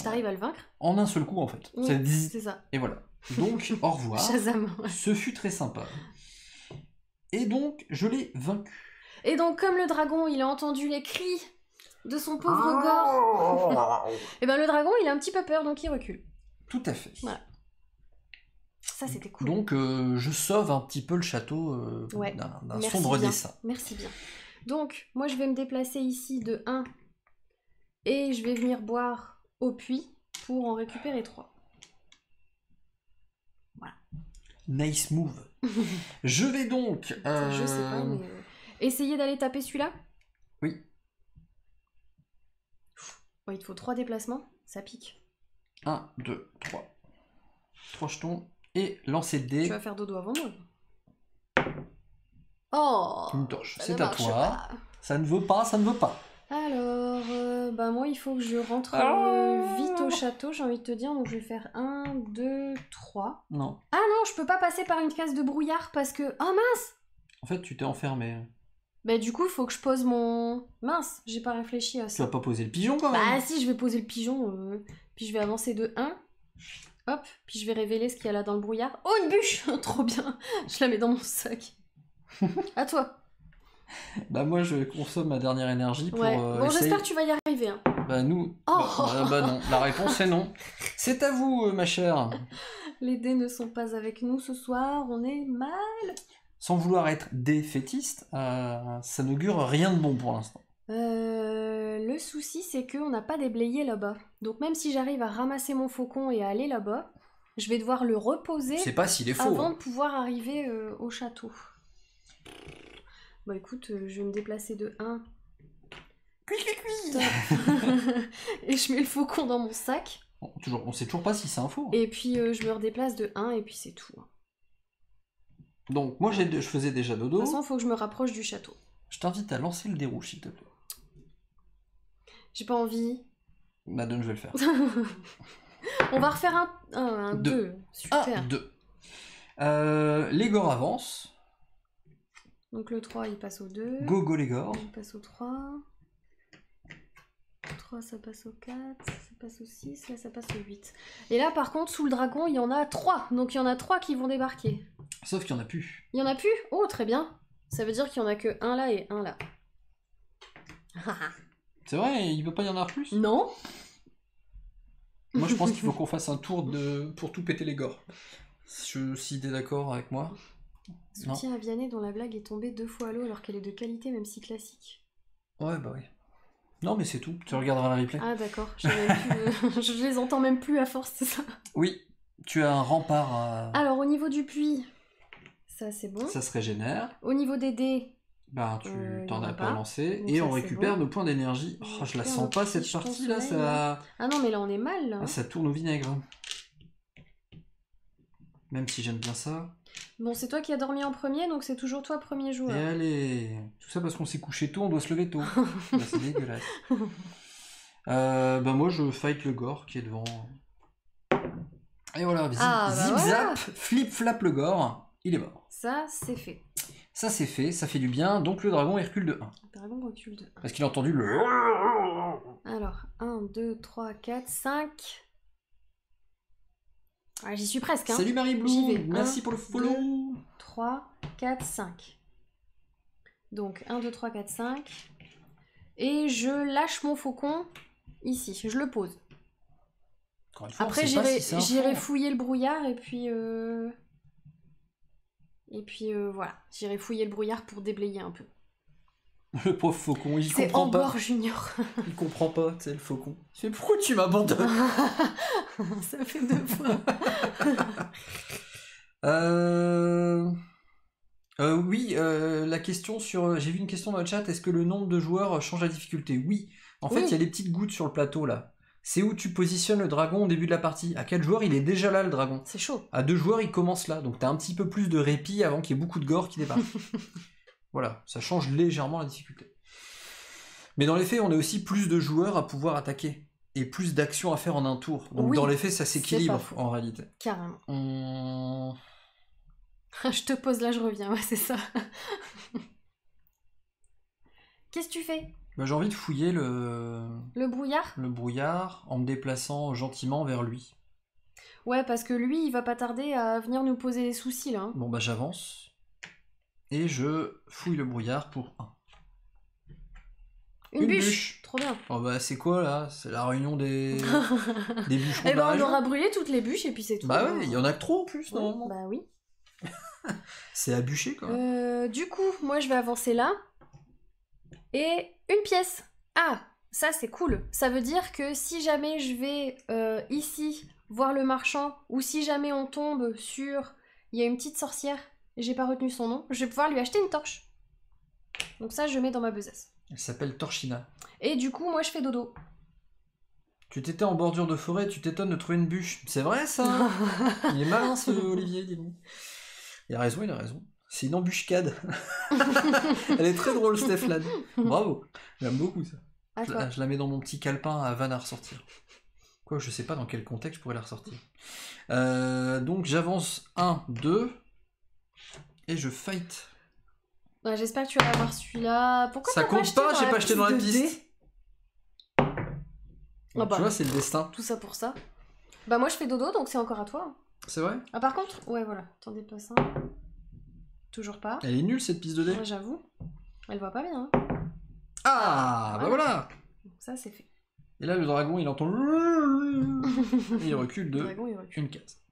T'arrives à le vaincre? En un seul coup, en fait. Oui, c'est ça. Et voilà. Donc, au revoir. Shazam. Ce fut très sympa. Et donc, je l'ai vaincu. Et donc, comme le dragon, il a entendu les cris de son pauvre gore, et ben le dragon, il a un petit peu peur, donc il recule. Tout à fait. Voilà. Ça, c'était cool. Donc, je sauve un petit peu le château d'un sombre dessein. Merci bien. Donc, moi, je vais me déplacer ici de 1 et je vais venir boire au puits pour en récupérer 3. Voilà. Nice move. Je vais donc... Je sais pas, mais... Essayer d'aller taper celui-là? Oui. Bon, il te faut 3 déplacements, ça pique. 1, 2, 3. 3 jetons. Et lancer de dés. Tu vas faire dodo avant moi. Oh, une torche, c'est à toi. Pas. Ça ne veut pas, ça ne veut pas. Alors, bah moi, il faut que je rentre vite au château, j'ai envie de te dire. Donc, je vais faire 1, 2, 3. Non. Ah non, je peux pas passer par une case de brouillard parce que... Oh mince! En fait, tu t'es enfermé. Bah du coup, il faut que je pose mon... Mince, j'ai pas réfléchi à ça. Tu vas pas poser le pigeon quand même? Bah si, je vais poser le pigeon. Puis je vais avancer de 1. Hop, puis je vais révéler ce qu'il y a là dans le brouillard. Oh, une bûche! Trop bien! Je la mets dans mon sac. À toi. Bah moi je consomme ma dernière énergie pour... Bon, j'espère que tu vas y arriver. Hein. Bah nous... Oh. Bah non, la réponse est non. C'est à vous, ma chère. Les dés ne sont pas avec nous ce soir, on est mal. Sans vouloir être défaitiste, ça n'augure rien de bon pour l'instant. Le souci, c'est qu'on n'a pas déblayé là-bas. Donc même si j'arrive à ramasser mon faucon et à aller là-bas, je vais devoir le reposer pas s'il est faux, avant de pouvoir arriver au château. Bah écoute, je vais me déplacer de 1. Et je mets le faucon dans mon sac. Bon, on sait toujours pas si c'est un faux. Et puis je me redéplace de 1 et puis c'est tout. Donc moi je faisais déjà dodo. De toute façon, il faut que je me rapproche du château. Je t'invite à lancer le dé rouge, s'il te plaît. J'ai pas envie. Bah donne, je vais le faire. On va refaire un 2. Super. 2. L'égor avance. Donc le 3, il passe au 2. Go l'égor. Il passe au 3. 3, ça passe au 4. Ça passe au 6. Là, ça passe au 8. Et là, par contre, sous le dragon, il y en a 3. Donc il y en a 3 qui vont débarquer. Sauf qu'il y en a plus. Il y en a plus? Oh, très bien. Ça veut dire qu'il y en a que 1 là et 1 là. C'est vrai, il veut pas y en avoir plus? Non. Moi, je pense qu'il faut qu'on fasse un tour pour tout péter les gores. Si t'es d'accord avec moi. Soutien à Vianney dont la blague est tombée 2 fois à l'eau alors qu'elle est de qualité, même si classique. Ouais, bah oui. Non, mais c'est tout. Tu regarderas la replay. Ah, d'accord. Je les entends même plus à force, c'est ça? Oui. Tu as un rempart à... Alors, au niveau du puits, ça c'est bon. Ça se régénère. Au niveau des dés... Bah, tu t'en as pas lancé. Donc et ça, on récupère bon. nos points d'énergie. Oh, je la sens pas cette partie là, ça... Ah non, mais là on est mal. Là. Ah, ça tourne au vinaigre. Même si j'aime bien ça. Bon, c'est toi qui as dormi en premier, donc c'est toujours toi premier joueur. Et allez, tout ça parce qu'on s'est couché tôt, on doit se lever tôt. Bah, c'est dégueulasse. Bah moi je fight le gore qui est devant. Et voilà, zip zap, flip flap le gore, il est mort. Ça c'est fait. Ça c'est fait, ça fait du bien, donc le dragon il recule de 1. Le dragon recule de 1. Parce qu'il a entendu le... Alors, 1, 2, 3, 4, 5... Ah, j'y suis presque, hein. Salut Marie-Blue, merci 1, pour le follow. 2, 3, 4, 5. Donc, 1, 2, 3, 4, 5. Et je lâche mon faucon ici, je le pose. Après, j'irai fouiller le brouillard et puis... voilà, j'irai fouiller le brouillard pour déblayer un peu. Le pauvre faucon, il C'est comprend pas. Ambor Junior. Il comprend pas, tu sais, le faucon. Il fait, pourquoi tu m'abandonnes? Ça fait 2 fois. Oui, la question sur... J'ai vu une question dans le chat, est-ce que le nombre de joueurs change la difficulté? Oui. En fait, il y a des petites gouttes sur le plateau, là. C'est où tu positionnes le dragon au début de la partie. À 4 joueurs, il est déjà là, le dragon. C'est chaud. À 2 joueurs, il commence là. Donc t'as un petit peu plus de répit avant qu'il y ait beaucoup de gore qui débarque. Voilà, ça change légèrement la difficulté. Mais dans les faits, on a aussi plus de joueurs à pouvoir attaquer. Et plus d'actions à faire en un tour. Donc dans les faits, ça s'équilibre en réalité. Carrément. Je te pose là, je reviens, ouais, c'est ça. Qu'est-ce que tu fais? Bah, j'ai envie de fouiller le brouillard? Le brouillard en me déplaçant gentiment vers lui. Ouais, parce que lui, il va pas tarder à venir nous poser des soucis là. Bon bah j'avance. Et je fouille le brouillard pour 1. Une bûche. Trop bien. Oh bah c'est quoi là? C'est la réunion des bûcherons. Eh ben on aura brûlé toutes les bûches et puis c'est tout. Bah ouais, il y en a que trop en plus normalement. Bah oui. C'est à bûcher quoi. Du coup, moi je vais avancer là. Et une pièce. Ah, ça c'est cool. Ça veut dire que si jamais je vais ici voir le marchand, ou si jamais on tombe sur... Il y a une petite sorcière, j'ai pas retenu son nom, je vais pouvoir lui acheter une torche. Donc ça je mets dans ma besace. Elle s'appelle Torchina. Et du coup, moi je fais dodo. Tu t'étais en bordure de forêt, tu t'étonnes de trouver une bûche. C'est vrai ça? Il est malin ce Olivier, dis-moi. Il a raison, il a raison. C'est une embuscade. Elle est très drôle, Steph. Bravo. J'aime beaucoup ça. Je la mets dans mon petit calepin à vanne à ressortir. Quoi, je sais pas dans quel contexte je pourrais la ressortir. Donc j'avance 1, 2. Et je fight. Ouais, j'espère que tu vas avoir celui-là. Pourquoi ça compte pas, j'ai pas acheté dans la piste. Oh bah, tu vois, c'est le destin. Tout ça pour ça. Bah moi je fais dodo, donc c'est encore à toi. C'est vrai? Ah par contre, ouais voilà, t'en déplaces un. Toujours pas. Elle est nulle cette piste de dés. Ouais, j'avoue. Elle voit pas bien. Ah, bah voilà. Ça c'est fait. Et là le dragon il entend... il recule de une case.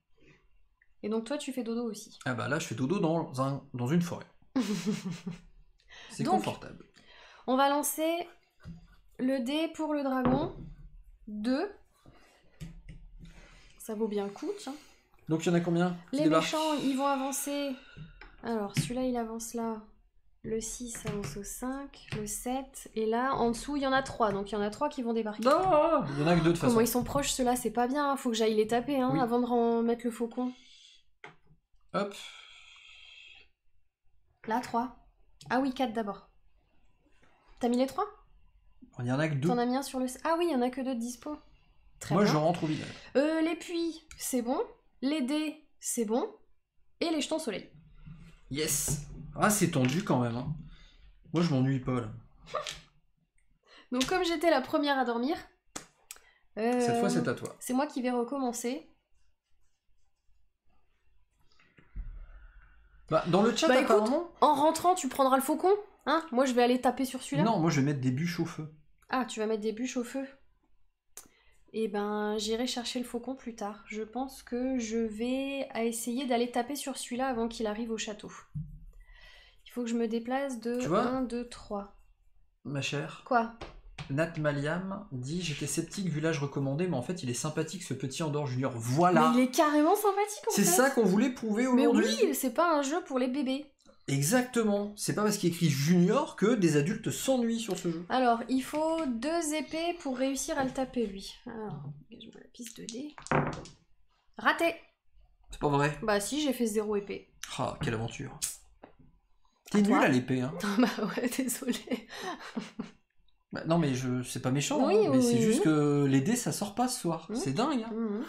Et donc toi tu fais dodo aussi. Ah bah là je fais dodo dans une forêt. C'est confortable. On va lancer le dé pour le dragon. 2. Ça vaut bien le coup, tiens. Donc il y en a combien? Les méchants, ils vont avancer. Alors, celui-là, il avance là. Le 6 avance au 5, le 7. Et là, en dessous, il y en a 3. Donc, il y en a 3 qui vont débarquer. Non, il y en a que 2 de toute façon. Comment ils sont proches, ceux-là, c'est pas bien. Faut que j'aille les taper avant de remettre le faucon. Hop. Là, 3. Ah oui, 4 d'abord. T'as mis les 3? Il y en a que 2. T'en as mis un sur le... Ah oui, il y en a que 2 de dispo. Très Moi, bien. je rentre au village. Les puits, c'est bon. Les dés, c'est bon. Et les jetons soleil. Yes. Ah, c'est tendu quand même. Hein. Moi, je m'ennuie pas, là. Donc, comme j'étais la première à dormir... cette fois, c'est à toi. C'est moi qui vais recommencer. Bah, dans le chat, apparemment... Écoute, en rentrant, tu prendras le faucon. Hein? Moi, je vais aller taper sur celui-là. Non, moi, je vais mettre des bûches au feu. Ah, tu vas mettre des bûches au feu. Eh ben, j'irai chercher le faucon plus tard. Je pense que je vais essayer d'aller taper sur celui-là avant qu'il arrive au château. Il faut que je me déplace de 1, 2, 3. Ma chère. Quoi? Nat Maliam dit: j'étais sceptique vu l'âge recommandé, mais en fait il est sympathique ce petit Andor Junior. Voilà. Mais il est carrément sympathique en fait. C'est ça qu'on voulait prouver aujourd'hui. Mais oui, c'est pas un jeu pour les bébés. Exactement. C'est pas parce qu'il est écrit Junior que des adultes s'ennuient sur ce jeu. Alors, il faut 2 épées pour réussir à le taper lui. Alors, je mets la piste de dés. Raté. C'est pas vrai. Bah si, j'ai fait 0 épée. Ah, quelle aventure. T'es nul à l'épée, hein. Bah ouais, désolé. Bah, non mais c'est pas méchant, oui, hein, mais c'est juste que les dés ça sort pas ce soir. C'est dingue. Hein.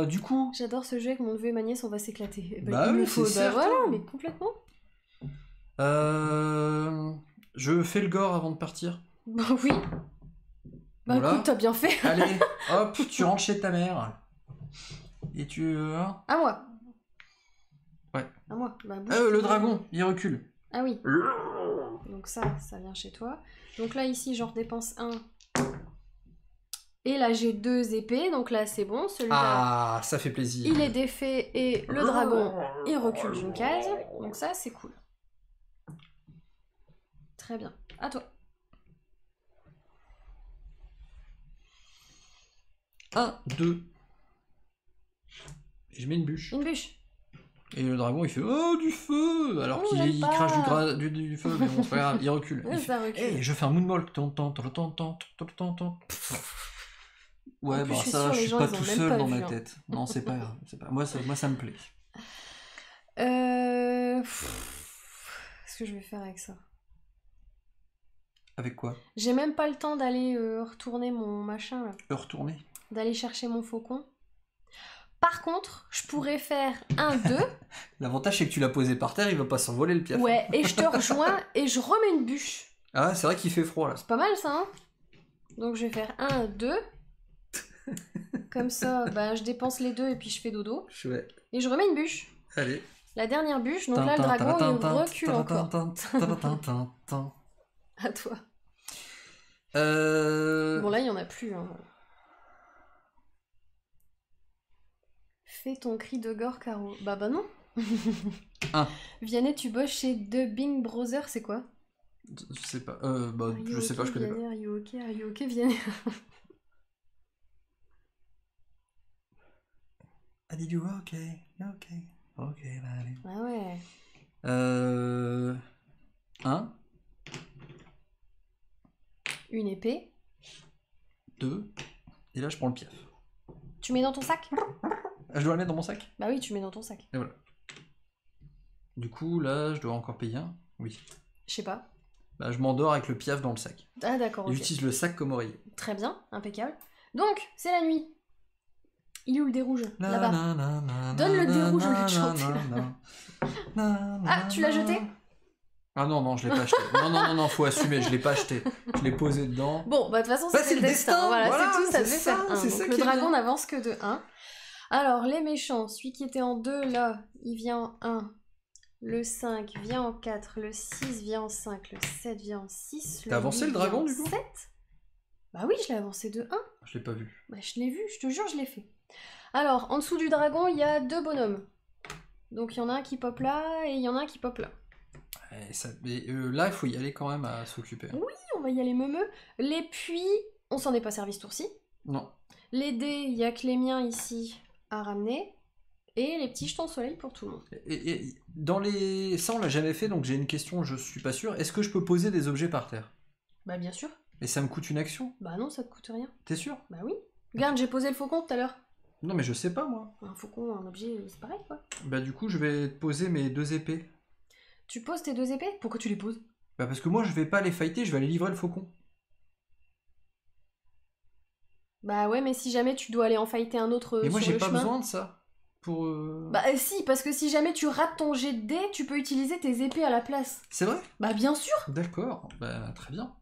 Du coup... J'adore ce jeu avec mon neveu et ma nièce, on va s'éclater. Bah oui, c'est certain. Voilà, mais complètement. Je fais le gore avant de partir. Bah oui. Bah voilà. Écoute, t'as bien fait. Allez, hop, tu rentres chez ta mère. Et tu... À moi. Ouais. À moi. Bah, le dragon, il recule. Ah oui. Donc ça vient chez toi. Donc là, ici, j'en redépense 1. Et là, j'ai 2 épées, donc là, c'est bon. Celui-là, ça fait plaisir. Il est défait et le dragon, il recule d'une case. Donc ça, c'est cool. Très bien. À toi. 1, 2. Et je mets une bûche. Une bûche. Et le dragon il fait oh du feu alors qu'il crache du feu, mais bon c'est pas grave, il recule. Ça recule. Hey, je fais un moonwalk. Ouais, en plus, bah je suis ça, sûre, je les suis gens, pas ils ont tout même seul pas dans vu, ma hein. tête. Non, c'est pas grave. C'est pas... moi, ça me plaît. Qu'est-ce que je vais faire avec ça? Avec quoi? J'ai même pas le temps d'aller retourner mon machin là. Retourner. D'aller chercher mon faucon. Par contre, je pourrais faire 1, 2. L'avantage c'est que tu l'as posé par terre, il va pas s'envoler le piaf. Ouais, et je te rejoins et je remets une bûche. Ah, c'est vrai qu'il fait froid là. C'est pas mal ça, hein? Donc je vais faire 1, 2. Comme ça, bah, je dépense les deux et puis je fais dodo. Ouais. Et je remets une bûche. Allez. La dernière bûche, donc là le dragon il recule encore. À toi. Bon là il y en a plus. Hein. Fais ton cri de gore, Caro. Bah non. Vianney, tu bosses chez The Bing Brothers, c'est quoi? Je sais pas. Bah je sais pas, je connais pas. Are you okay, Vianney? I did you okay? Okay. Okay, allez. Ah ouais. 1. Une épée. 2. Et là je prends le piaf. Tu mets dans ton sac? Je dois le mettre dans mon sac? Bah oui, tu mets dans ton sac. Et voilà. Du coup, là, je dois encore payer un. Oui. Je sais pas. Bah, je m'endors avec le piaf dans le sac. Ah d'accord, ok. J'utilise le sac comme oreiller. Très bien, impeccable. Donc, c'est la nuit. Il est où le dé rouge? Là-bas. Donne le dé rouge au lieu de chanter. Ah, tu l'as jeté? Ah non, je l'ai pas acheté. Non, faut assumer, je l'ai pas acheté. Je l'ai posé dedans. Bon, bah de toute façon, c'est le destin. Voilà, c'est tout, ça devait faire 1. Donc le dragon n'avance que de 1. Alors, les méchants, celui qui était en 2, là, il vient en 1. Le 5 vient en 4. Le 6 vient en 5. Le 7 vient en 6. T'as avancé le dragon, du coup? 7. Bah oui, je l'ai avancé de 1. Je l'ai pas vu. Bah je l'ai vu, je te jure, je l'ai fait. Alors, en dessous du dragon, il y a 2 bonhommes. Donc il y en a un qui pop là, et il y en a un qui pop là. Mais là, il faut y aller quand même à s'occuper. Oui, on va y aller meumeux. Les puits, on s'en est pas servi ce tour-ci. Non. Les dés, il y a que les miens ici à ramener. Et les petits jetons soleil pour tout le monde. Et dans les... Ça, on l'a jamais fait, donc j'ai une question, je suis pas sûr. Est-ce que je peux poser des objets par terre? Bah bien sûr. Et ça me coûte une action? Bah non, ça te coûte rien. T'es sûr? Bah oui. Regarde, j'ai posé le faucon tout à l'heure. Non, mais je sais pas, moi. Un faucon, un objet, c'est pareil, quoi. Bah du coup, je vais poser mes 2 épées. Tu poses tes 2 épées? Pourquoi tu les poses? Bah parce que moi, je vais pas les fighter, je vais aller livrer le faucon. Bah ouais, mais si jamais tu dois aller en fighter un autre mais moi, sur j'ai le pas chemin... besoin de ça. Pour... Bah si, parce que si jamais tu rates ton jet de dés, tu peux utiliser tes épées à la place. C'est vrai? Bah bien sûr. D'accord, bah très bien.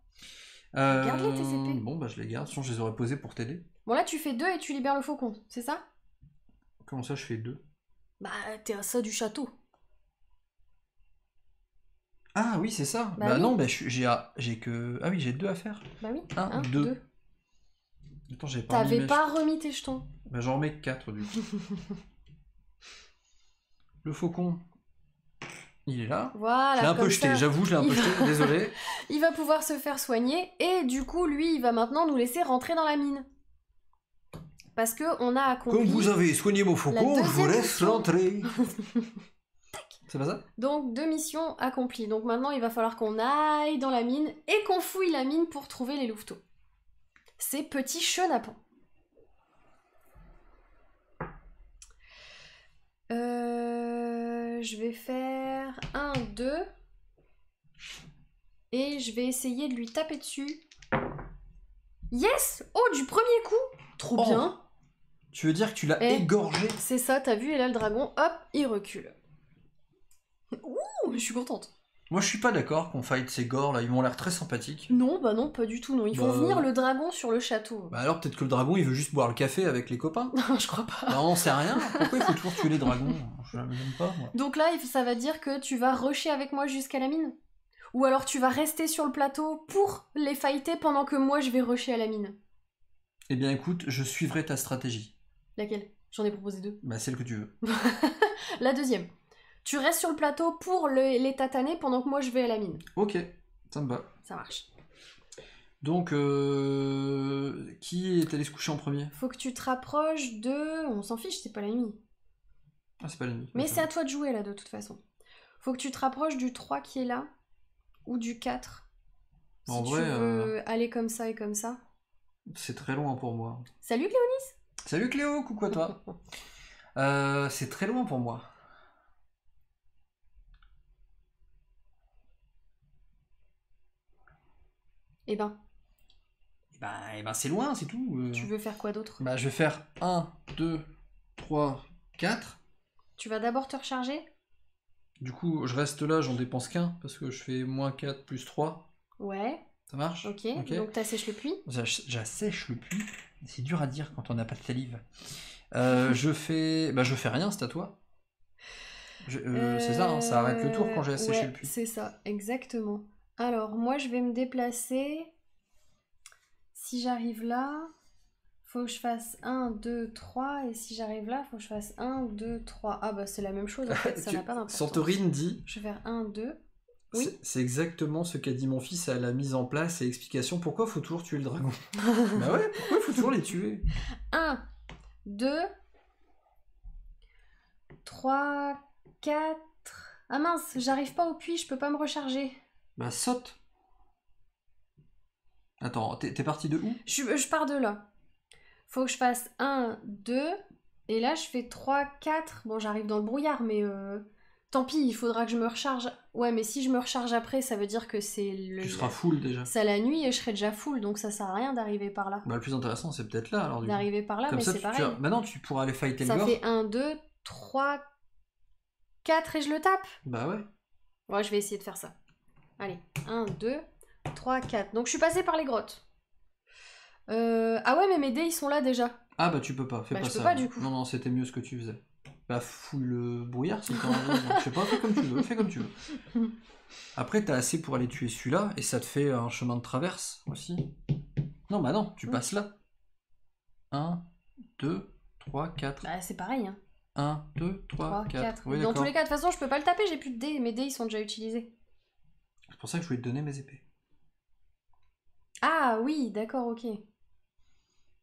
Garde-les tes épées. Bon, bah je les garde, sinon je les aurais posées pour t'aider. Bon là, tu fais 2 et tu libères le faucon, c'est ça? Comment ça, je fais 2? Bah t'es à ça du château. Ah oui, c'est ça. Bah oui. Non, bah j'ai que... Ah oui, j'ai 2 à faire. Bah oui. 1, 2. Attends, j'ai pas T'avais pas remis tes jetons. Bah j'en remets 4 du coup. Le faucon, il est là. Voilà. Je l'ai un peu jeté, j'avoue, je l'ai un peu jeté, désolé. Il va pouvoir se faire soigner et du coup, lui, il va maintenant nous laisser rentrer dans la mine. Parce que on a accompli... Comme vous avez soigné mon faucon, je vous laisse rentrer. C'est pas ça? Donc 2 missions accomplies. Donc maintenant, il va falloir qu'on aille dans la mine et qu'on fouille la mine pour trouver les louveteaux. Ces petits chenapans. Je vais faire 1, 2. Et je vais essayer de lui taper dessus. Yes! Oh, du premier coup! Trop bien! Tu veux dire que tu l'as égorgé? C'est ça, t'as vu, et là le dragon, hop, il recule. Ouh, je suis contente. Moi je suis pas d'accord qu'on fight ces gores là, ils m'ont l'air très sympathiques. Non, bah non, pas du tout, non. Ils font venir le dragon sur le château. Bah alors peut-être que le dragon il veut juste boire le café avec les copains. Non, je crois pas. Non, on sait rien. Pourquoi il faut toujours tuer les dragons? Je l'aime pas, moi. Donc là, ça va dire que tu vas rusher avec moi jusqu'à la mine? Ou alors tu vas rester sur le plateau pour les fighter pendant que moi je vais rusher à la mine? Eh bien écoute, je suivrai ta stratégie. Laquelle? J'en ai proposé 2. Bah celle que tu veux. La deuxième. Tu restes sur le plateau pour les tataner pendant que moi je vais à la mine. Ok. Ça me va. Ça marche. Donc, qui est allé se coucher en premier? Faut que tu te rapproches de... On s'en fiche, c'est pas la nuit. Ah, c'est pas la nuit. Mais c'est à toi de jouer, là, de toute façon. Faut que tu te rapproches du 3 qui est là, ou du 4. Si en tu vrai, veux aller comme ça et comme ça. c'est très loin pour moi. Salut Cléonis. Salut Cléo, coucou à toi. C'est très loin pour moi. Eh ben, C'est loin, c'est tout. tu veux faire quoi d'autre? Bah, je vais faire 1, 2, 3, 4. Tu vas d'abord te recharger? Du coup, je reste là, j'en dépense qu'un, parce que je fais moins 4 plus 3. Ouais. Ça marche? Ok, donc t'assèches le puits? J'assèche le puits. C'est dur à dire quand on n'a pas de salive. je fais rien, c'est à toi. C'est ça, hein, ça arrête le tour quand j'ai asséché le puits. C'est ça, exactement. Alors, moi, je vais me déplacer. Si j'arrive là, faut que je fasse 1, 2, 3. Et si j'arrive là, faut que je fasse 1, 2, 3. Ah bah c'est la même chose en fait, ça n'a pas d'importance. Santorine dit... Je vais faire 1, 2... Oui. C'est exactement ce qu'a dit mon fils à la mise en place et explication. Pourquoi faut toujours tuer le dragon? Bah ouais, pourquoi il faut toujours les tuer? 1, 2, 3, 4... Ah mince, j'arrive pas au puits, je peux pas me recharger. Bah saute. Attends, t'es parti de où? Je pars de là. Faut que je fasse 1, 2... Et là, je fais 3, 4... Bon, j'arrive dans le brouillard, mais... Tant pis, il faudra que je me recharge. Ouais, mais si je me recharge après, ça veut dire que c'est le... Tu seras full déjà. C'est la nuit et je serai déjà full, donc ça sert à rien d'arriver par là. Bah le plus intéressant, c'est peut-être là alors. D'arriver par là, comme mais ça, c'est pareil. Maintenant, tu pourras aller fighter le gore. Ça fait 1, 2, 3, 4 et je le tape. Bah ouais. Ouais, je vais essayer de faire ça. Allez, 1, 2, 3, 4. Donc je suis passée par les grottes. Ah ouais, mais mes dés, ils sont là déjà. Ah bah tu peux pas, fais bah, pas je ça. peux pas du coup. Non, c'était mieux ce que tu faisais. Bah fouille le brouillard si t'as envie. Je sais pas, fais comme tu veux, fais comme tu veux. Après t'as assez pour aller tuer celui-là et ça te fait un chemin de traverse aussi. Non bah non, tu passes là. 1, 2, 3, 4. Bah c'est pareil hein. 1, 2, 3, 4. Oui, dans tous les cas, de toute façon je peux pas le taper, j'ai plus de dés, mes dés ils sont déjà utilisés. C'est pour ça que je voulais te donner mes épées. Ah oui, d'accord, ok.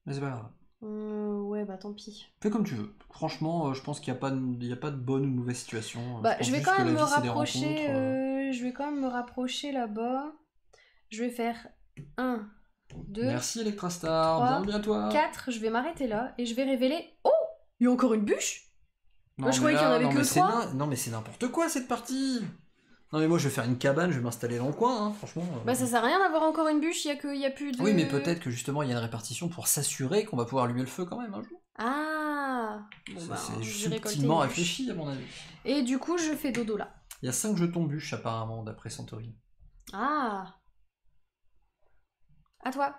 Mais c'est pas grave. Ouais, bah tant pis. Fais comme tu veux. Franchement, je pense qu'il n'y a pas de bonne ou mauvaise situation. Bah, je vais quand même me rapprocher. Je vais quand même me rapprocher là-bas. Je vais faire 1, 2. Merci Electrastar, bienvenue à toi. 4, je vais m'arrêter là et je vais révéler. Oh, il y a encore une bûche. Non, je croyais qu'il y en avait que 3. Non, mais c'est n'importe quoi cette partie. Non mais moi je vais faire une cabane, je vais m'installer dans le coin, hein, franchement. Bah ça sert à rien d'avoir encore une bûche, il y a plus de... Oui mais peut-être que justement il y a une répartition pour s'assurer qu'on va pouvoir allumer le feu quand même un jour. Ah bon, ça, bah, c'est subtilement réfléchi à mon avis. Et du coup je fais dodo là. Il y a 5 jetons bûches apparemment d'après Santorini. Ah. À toi.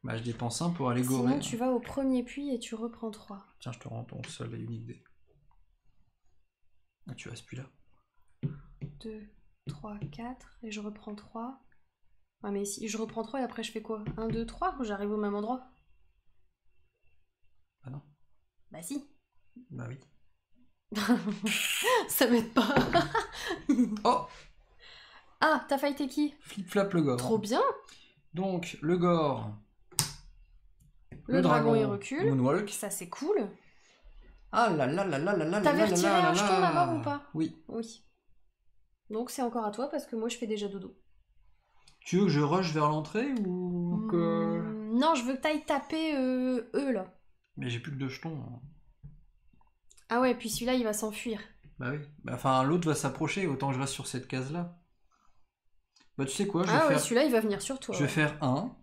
Bah je dépense un pour aller gorer. Sinon tu vas au premier puits et tu reprends 3. Tiens, je te rends ton seul et unique dé. Ah, tu restes plus là. 2, 3, 4 et je reprends 3. Ah mais si je reprends 3 et après je fais quoi? 1, 2, 3 ou j'arrive au même endroit? Bah non. Bah si. Bah oui. Ça m'aide pas. Oh. Ah, t'as fighté qui? Flip-flap le gore. Trop bien. Donc, le gore. Le dragon il recule. Moonwalk. Ça c'est cool. Ah là là là là là là. T'avais retiré un jeton là-bas ou pas? Oui. Oui. Donc c'est encore à toi parce que moi je fais déjà dodo. Tu veux que je rush vers l'entrée ou que... Non, je veux que t'ailles taper eux là. Mais j'ai plus que 2 jetons. Ah ouais, puis celui-là il va s'enfuir. Bah oui. Bah, enfin, l'autre va s'approcher, autant que je reste sur cette case-là. Bah tu sais quoi, je vais faire... celui-là il va venir sur toi. Je vais faire 1.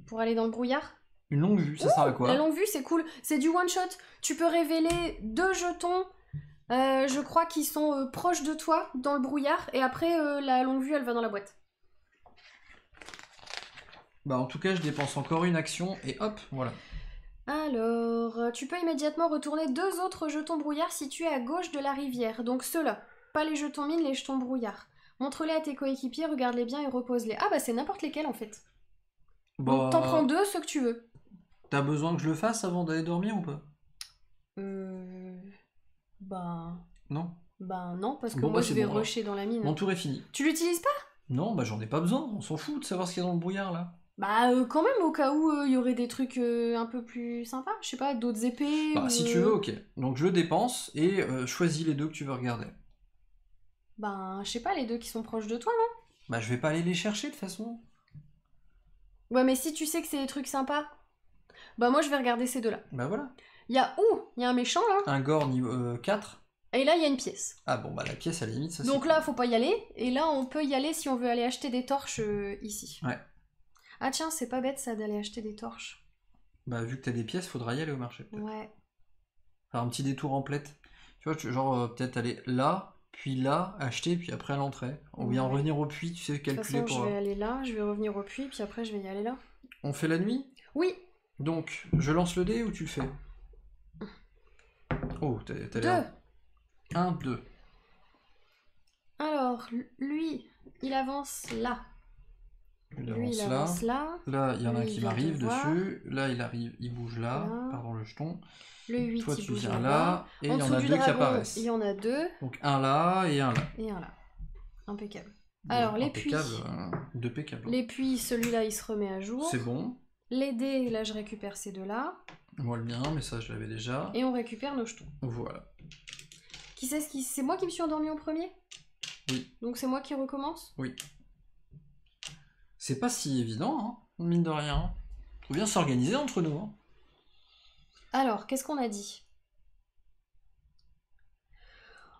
Pour aller dans le brouillard? Une longue vue, ça sert à quoi? La longue vue c'est cool, c'est du one shot. Tu peux révéler 2 jetons, je crois qu'ils sont proches de toi dans le brouillard, et après la longue vue elle va dans la boîte. Bah en tout cas je dépense encore une action et hop, voilà. Alors, tu peux immédiatement retourner 2 autres jetons brouillard situés à gauche de la rivière, donc ceux-là, pas les jetons mine, les jetons brouillard. Montre-les à tes coéquipiers, regarde-les bien et repose-les. Ah bah c'est n'importe lesquels en fait. Bah... Donc t'en prends 2, ceux que tu veux. T'as besoin que je le fasse avant d'aller dormir ou pas? Ben... Non. Ben non, parce que Bon, moi bah, je c'est vais bon, alors. rusher dans la mine. Mon tour est fini. Tu l'utilises pas? Non, bah j'en ai pas besoin, on s'en fout de savoir ce qu'il y a dans le brouillard là. Bah quand même, au cas où il y aurait des trucs un peu plus sympas, je sais pas, d'autres épées Bah ou, si tu veux, ok. Donc je dépense et choisis les deux que tu veux regarder. Ben je sais pas, les deux qui sont proches de toi, non? Bah je vais pas aller les chercher de toute façon. Ouais, mais si tu sais que c'est des trucs sympas, bah moi je vais regarder ces deux-là. Bah voilà. Il y a... Ouh, il y a un méchant là. Un gore niveau 4. Et là il y a une pièce. Ah bon bah la pièce à la limite ça c'est Donc cool. là faut pas y aller, et là on peut y aller si on veut aller acheter des torches ici. Ouais. Ah tiens, c'est pas bête ça d'aller acheter des torches. Bah vu que t'as des pièces, faudra y aller au marché peut-être. Ouais. Faire un petit détour en plate. Tu vois, genre peut-être aller là, puis là, acheter, puis après à l'entrée. Ou bien Ouais. revenir au puits, tu sais, De toute calculer façon, pour... je vais aller là, je vais revenir au puits, puis après je vais y aller là. On fait la nuit? Oui. Donc, je lance le dé ou tu le fais? Oh, t'as l'air... 2. 1, 2. Alors, lui, il avance là. Lui, il avance là. Là, il y en a un Lui, qui il vient m'arrive te voir. dessus. Là, il arrive, il bouge là. Là. Pardon le jeton. Le 8, Toi, il tu bouge viens là-bas. là. Et il y en dessous a du deux qui dragon, apparaissent. il y en a 2. Donc un là et un là. Et un là. Impeccable. Bon, Alors, les puits. impeccable, deux pécables. Les puits, celui-là, il se remet à jour. C'est bon. Les dés, là, je récupère ces deux-là. Moi le mien, mais ça je l'avais déjà. Et on récupère nos jetons. Voilà. Qui c'est C'est moi qui me suis endormi en premier? Oui. Donc c'est moi qui recommence? Oui. C'est pas si évident, hein, mine de rien. Faut bien s'organiser entre nous. Hein. Alors, qu'est-ce qu'on a dit?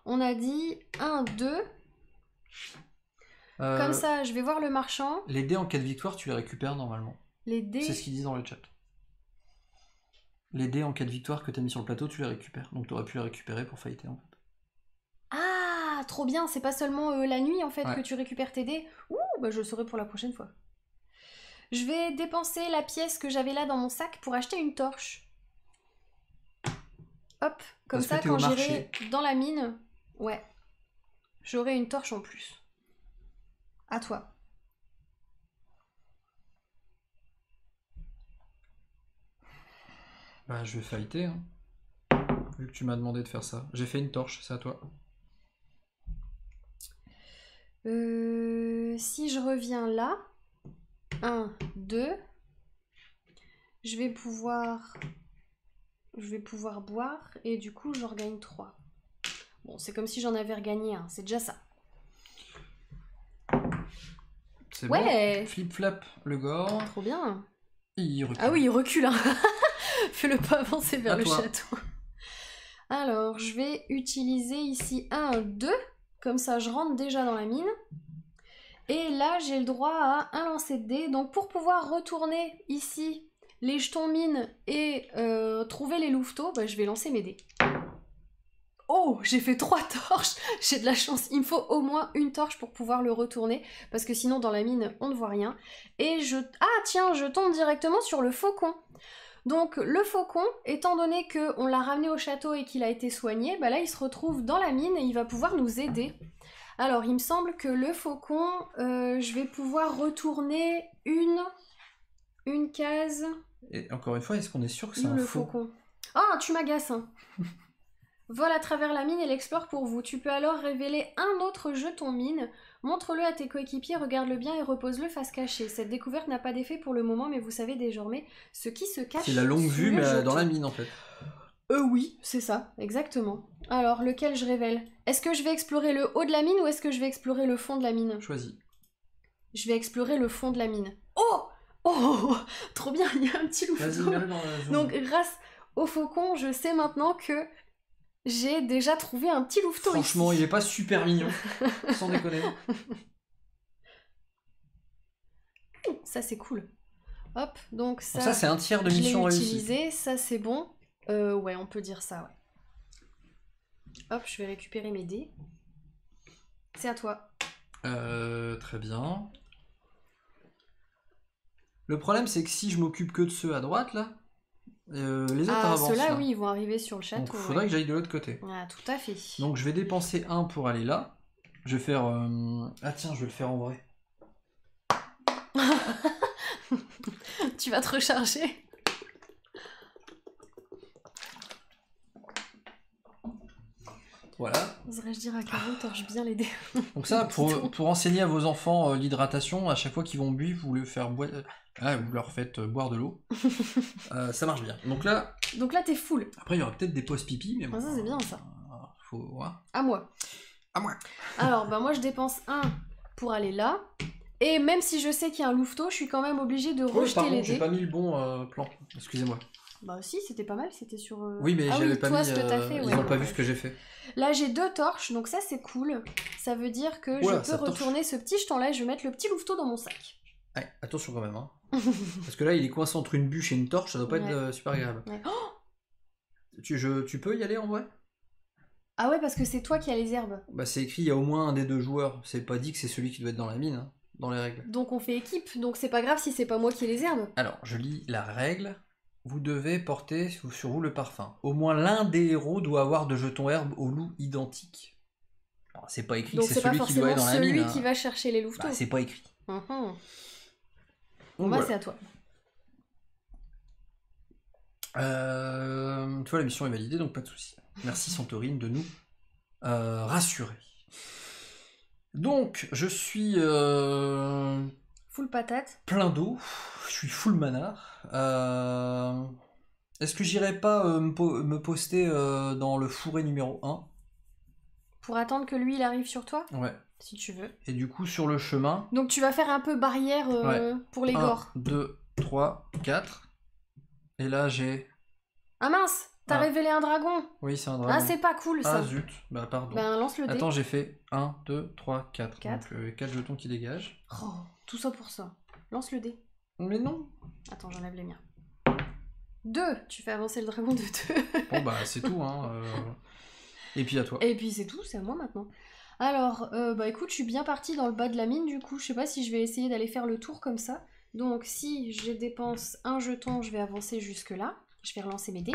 On a dit 1, 2. Comme ça, je vais voir le marchand. Les dés en cas de victoire, tu les récupères normalement. Les dés... C'est ce qu'ils disent dans le chat. Les dés en cas de victoire que tu as mis sur le plateau, tu les récupères. Donc tu aurais pu les récupérer pour fighter en fait. Ah, trop bien, c'est pas seulement la nuit en fait Ouais. que tu récupères tes dés. Ouh, bah je le saurai pour la prochaine fois. Je vais dépenser la pièce que j'avais là dans mon sac pour acheter une torche. Hop, comme Parce que ça t'es quand au j'irai marché. dans la mine, ouais, j'aurai une torche en plus. À toi. Bah je vais fighter, hein. Vu que tu m'as demandé de faire ça. J'ai fait une torche, c'est à toi. Si je reviens là, 1, 2, je vais pouvoir boire et du coup j'en regagne 3. Bon, c'est comme si j'en avais regagné un, c'est déjà ça. C'est Ouais. bon. Flip-flap, le gore. Trop bien. Il recule. Ah oui, il recule. Hein. Fais-le pas avancer vers À le toi. château. Alors, je vais utiliser ici 1, 2. Comme ça, je rentre déjà dans la mine. Et là, j'ai le droit à un lancer de dés. Donc, pour pouvoir retourner ici les jetons mines et trouver les louveteaux, bah, je vais lancer mes dés. Oh, j'ai fait 3 torches. J'ai de la chance. Il me faut au moins une torche pour pouvoir le retourner. Parce que sinon, dans la mine, on ne voit rien. Et je... Ah, tiens, je tombe directement sur le faucon. Donc, le faucon, étant donné qu'on l'a ramené au château et qu'il a été soigné, bah là, il se retrouve dans la mine et il va pouvoir nous aider. Alors, il me semble que le faucon, je vais pouvoir retourner une case... Et encore une fois, est-ce qu'on est sûr que c'est Où un le faux? faucon? Ah, tu m'agaces, hein. Vole à travers la mine et l'explore pour vous. Tu peux alors révéler un autre jeton mine. Montre-le à tes coéquipiers, regarde-le bien et repose-le face cachée. Cette découverte n'a pas d'effet pour le moment, mais vous savez désormais ce qui se cache. C'est la longue sous vue, le mais jeton. dans la mine en fait. Oui, c'est ça, exactement. Alors, lequel je révèle? Est-ce que je vais explorer le haut de la mine ou est-ce que je vais explorer le fond de la mine? Choisis. Je vais explorer le fond de la mine. Oh! Oh! Trop bien, il y a un petit Vas-y, louveteau. mets-le dans la zone. Donc, grâce au faucon, je sais maintenant que j'ai déjà trouvé un petit louveteau Franchement, ici. il est pas super mignon. Sans déconner. Ça, c'est cool. Hop, donc ça... Donc ça, c'est un tiers de je l'ai mission réussie. utilisé, ça c'est bon. Ouais, on peut dire ça, ouais. Hop, je vais récupérer mes dés. C'est à toi. Très bien. Le problème, c'est que si je m'occupe que de ceux à droite, là, les autres Ah, avancent. ceux-là, là. oui, ils vont arriver sur le Donc château. il faudrait ouais. que j'aille de l'autre côté. Ah, tout à fait. Donc je vais dépenser 1 pour aller là. Je vais faire... Ah tiens, je vais le faire en vrai. Tu vas te recharger. Voilà. Oserais-je dire à Caro, torche bien les dés. Donc ça, pour enseigner à vos enfants l'hydratation, à chaque fois qu'ils vont buer, vous vous leur faites boire de l'eau. Ça marche bien. Donc là, t'es full. Après, il y aura peut-être des pauses pipi, mais bon. Ça, c'est bien, ça. Faut voir. À moi. À moi. Alors, moi, je dépense 1 pour aller là. Et même si je sais qu'il y a un louveteau, je suis quand même obligée de rejeter les dés. J'ai pas mis le bon plan. Excusez-moi. Bah si, c'était pas mal, c'était sur... Oui, mais j'avais pas mis... ce que t'as fait, Ils ont pas vu ce que j'ai fait. Là, j'ai 2 torches, donc ça, c'est cool. Ça veut dire que je peux retourner ce petit jeton-là et je vais mettre le petit louveteau dans mon sac. Ouais, attention quand même. Hein. Parce que là, il est coincé entre une bûche et une torche, ça doit pas être super agréable. Ouais. Oh, tu peux y aller en vrai? ah ouais, parce que c'est toi qui as les herbes. Bah c'est écrit, il y a au moins un des 2 joueurs. C'est pas dit que c'est celui qui doit être dans la mine, hein, dans les règles. Donc on fait équipe, donc c'est pas grave si c'est pas moi qui ai les herbes. Alors, je lis la règle. Vous devez porter sur vous le parfum. Au moins l'un des héros doit avoir de jetons herbes au loup identique. Alors, c'est pas écrit donc que c'est celui qui doit être dans la mine. Donc c'est celui qui va chercher les louveteaux. Bah, c'est pas écrit. Bon, voilà. C'est à toi. Tu vois, la mission est validée, donc pas de souci. Merci Santorine de nous rassurer. Donc, je suis full patate. Plein d'eau. Je suis full manard. Est-ce que j'irai pas me poster dans le fourré numéro 1 pour attendre que lui il arrive sur toi? Ouais. Si tu veux. Et du coup, sur le chemin... Donc tu vas faire un peu barrière pour les gores. 1, 2, 3, 4. Et là, j'ai... Ah mince! T'as révélé un dragon! Oui, c'est un dragon. Ah, c'est pas cool, ça. Ah, zut. Bah, pardon. Lance le dé. Attends, j'ai fait 1, 2, 3, 4. Donc, 4 jetons qui dégagent. Oh, tout ça pour ça. Lance le dé. Mais non! Attends, j'enlève les miens. 2! Tu fais avancer le dragon de 2. Bon, bah, c'est tout, hein. Et puis à toi. Et puis c'est tout, c'est à moi maintenant. Alors, écoute, je suis bien partie dans le bas de la mine, du coup, je sais pas si je vais essayer d'aller faire le tour comme ça. Donc, si je dépense un jeton, je vais avancer jusque là. Je vais relancer mes dés.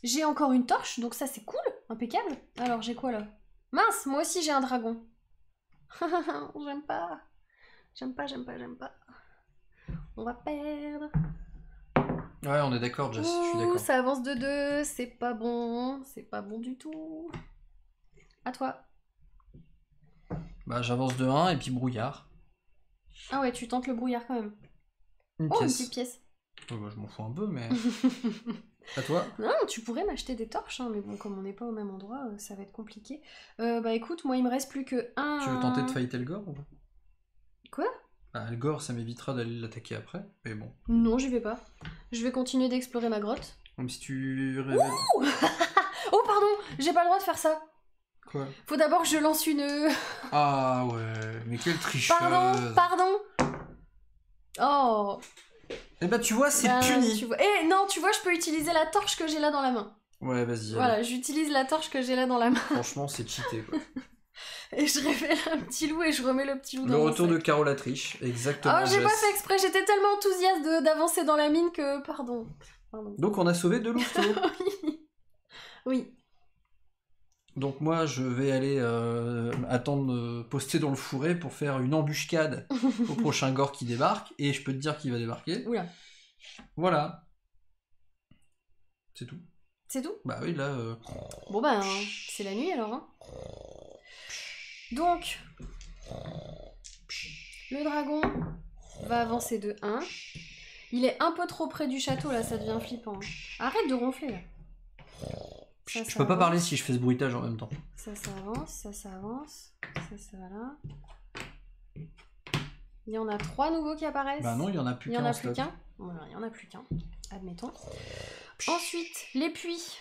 J'ai encore une torche, donc ça c'est cool, impeccable. Alors, j'ai quoi là? Mince, moi aussi j'ai un dragon. J'aime pas. J'aime pas. On va perdre. Ouais, on est d'accord, Jess, je suis d'accord. Ça avance de 2, c'est pas bon du tout. À toi. Bah, j'avance de 1 et puis brouillard. Ah ouais, tu tentes le brouillard quand même. Une petite pièce. Ouais, bah, je m'en fous un peu, mais... À toi? Non, tu pourrais m'acheter des torches, hein, mais bon, comme on n'est pas au même endroit, ça va être compliqué. Écoute, moi il me reste plus que 1... Tu veux tenter de fighter le gore ou pas? Quoi? Le gore, ça m'évitera d'aller l'attaquer après, mais bon. Non, j'y vais pas. Je vais continuer d'explorer ma grotte. Même si tu révèles... Oh, pardon, j'ai pas le droit de faire ça. Quoi? Faut d'abord que je lance une... Ah ouais, mais quelle tricheuse. Pardon. Oh. Eh ben tu vois, c'est puni. Non, tu vois, je peux utiliser la torche que j'ai là dans la main. Ouais, vas-y. Voilà, j'utilise la torche que j'ai là dans la main. Franchement, c'est cheaté, quoi. Et je révèle un petit loup et je remets le petit loup dans le mon retour sac. de Caro la triche, exactement. Oh, j'ai pas fait exprès, j'étais tellement enthousiaste d'avancer dans la mine que... Pardon. Donc on a sauvé 2 louveteaux. Oui. Donc moi, je vais aller attendre de poster dans le fourré pour faire une embuscade au prochain gore qui débarque. Et je peux te dire qu'il va débarquer. Oula. Voilà. C'est tout. C'est tout? Bah oui, là... Bon bah, c'est la nuit alors, hein. Donc, le dragon va avancer de 1. Il est un peu trop près du château, là, ça devient flippant. Arrête de ronfler, là. Je peux pas parler si je fais ce bruitage en même temps. Ça avance, ça avance. Ça va là. Il y en a 3 nouveaux qui apparaissent. Bah non, il y en a plus qu'un. Il y en a plus qu'un. Voilà, il y en a plus qu'un, admettons. Ensuite, les puits.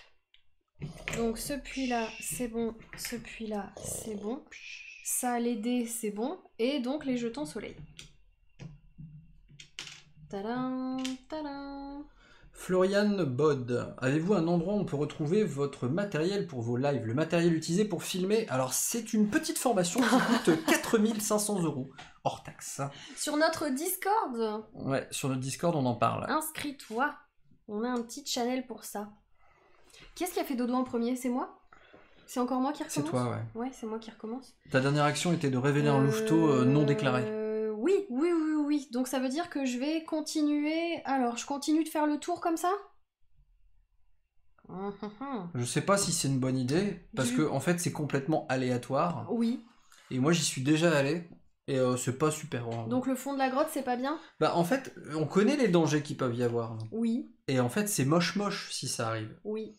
Donc ce puits-là, c'est bon. Ce puits-là, c'est bon. Ça, les dés, c'est bon. Et donc les jetons soleil. Tadam, tadam. Florian Bod, avez-vous un endroit où on peut retrouver votre matériel pour vos lives? Le matériel utilisé pour filmer, alors c'est une petite formation qui coûte 4500 € hors taxe. Sur notre Discord? Ouais, sur notre Discord on en parle. Inscris-toi, on a un petit channel pour ça. Qui est-ce qui a fait dodo en premier? C'est moi? C'est encore moi qui recommence? C'est toi, ouais. Ouais, c'est moi qui recommence. Ta dernière action était de révéler un louveteau non déclaré. Oui. Donc ça veut dire que je vais continuer... Alors, je continue de faire le tour comme ça? Je sais pas si c'est une bonne idée, parce que en fait c'est complètement aléatoire. Oui. Et moi j'y suis déjà allé, et c'est pas super. Hein. Donc le fond de la grotte c'est pas bien? Bah en fait, on connaît les dangers qui peuvent y avoir. Non oui. Et en fait c'est moche si ça arrive. Oui.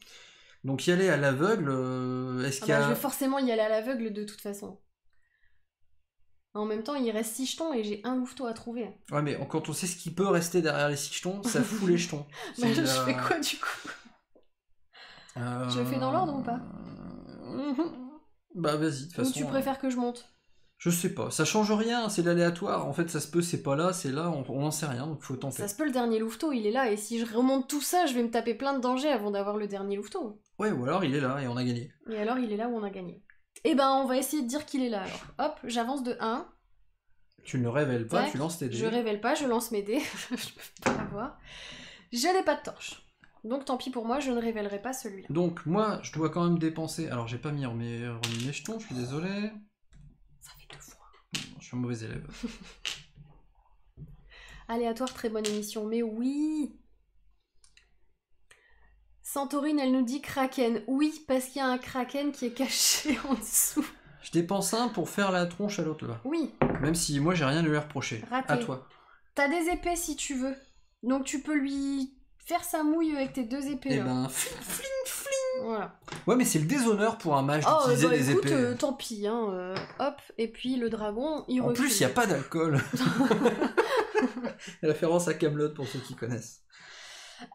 Donc y aller à l'aveugle, est-ce qu'il y a... je vais forcément y aller à l'aveugle de toute façon. En même temps, il reste 6 jetons et j'ai un louveteau à trouver. Ouais, mais quand on sait ce qui peut rester derrière les 6 jetons, ça fout les jetons. Bah, je fais quoi du coup? Je le fais dans l'ordre ou pas? Bah vas-y, de toute façon... Ou tu préfères que je monte? Je sais pas, ça change rien, c'est l'aléatoire. En fait, ça se peut, c'est pas là, c'est là, on n'en sait rien, donc faut tenter. Ça se peut, le dernier louveteau, il est là, et si je remonte tout ça, je vais me taper plein de dangers avant d'avoir le dernier louveteau. Ouais, ou alors il est là et on a gagné. Et alors, il est là où on a gagné. Eh ben, on va essayer de dire qu'il est là alors. Hop, j'avance de 1. Tu ne le révèles pas, Tac. tu lances tes dés. Je révèle pas, je lance mes dés. Je peux pas l'avoir. Je n'ai pas de torche. Donc tant pis pour moi, je ne révélerai pas celui-là. Donc moi, je dois quand même dépenser... Alors j'ai pas remis mes jetons, je suis désolé. Ça fait 2 fois. Je suis un mauvais élève. Aléatoire, très bonne émission, mais oui. Santorine, elle nous dit Kraken. Oui, parce qu'il y a un Kraken qui est caché en dessous. Je dépense un pour faire la tronche à l'autre là. Oui. Même si moi j'ai rien à lui reprocher. Raté. À toi. T'as des épées si tu veux. Donc tu peux lui faire sa mouille avec tes 2 épées. Et là. ben, fling fling. Voilà. Ouais, mais c'est le déshonneur pour un mage d'utiliser des écoute, épées. Tant pis, hein. Hop, et puis le dragon, il En recule. plus, il n'y a pas d'alcool. Référence à Kaamelott pour ceux qui connaissent.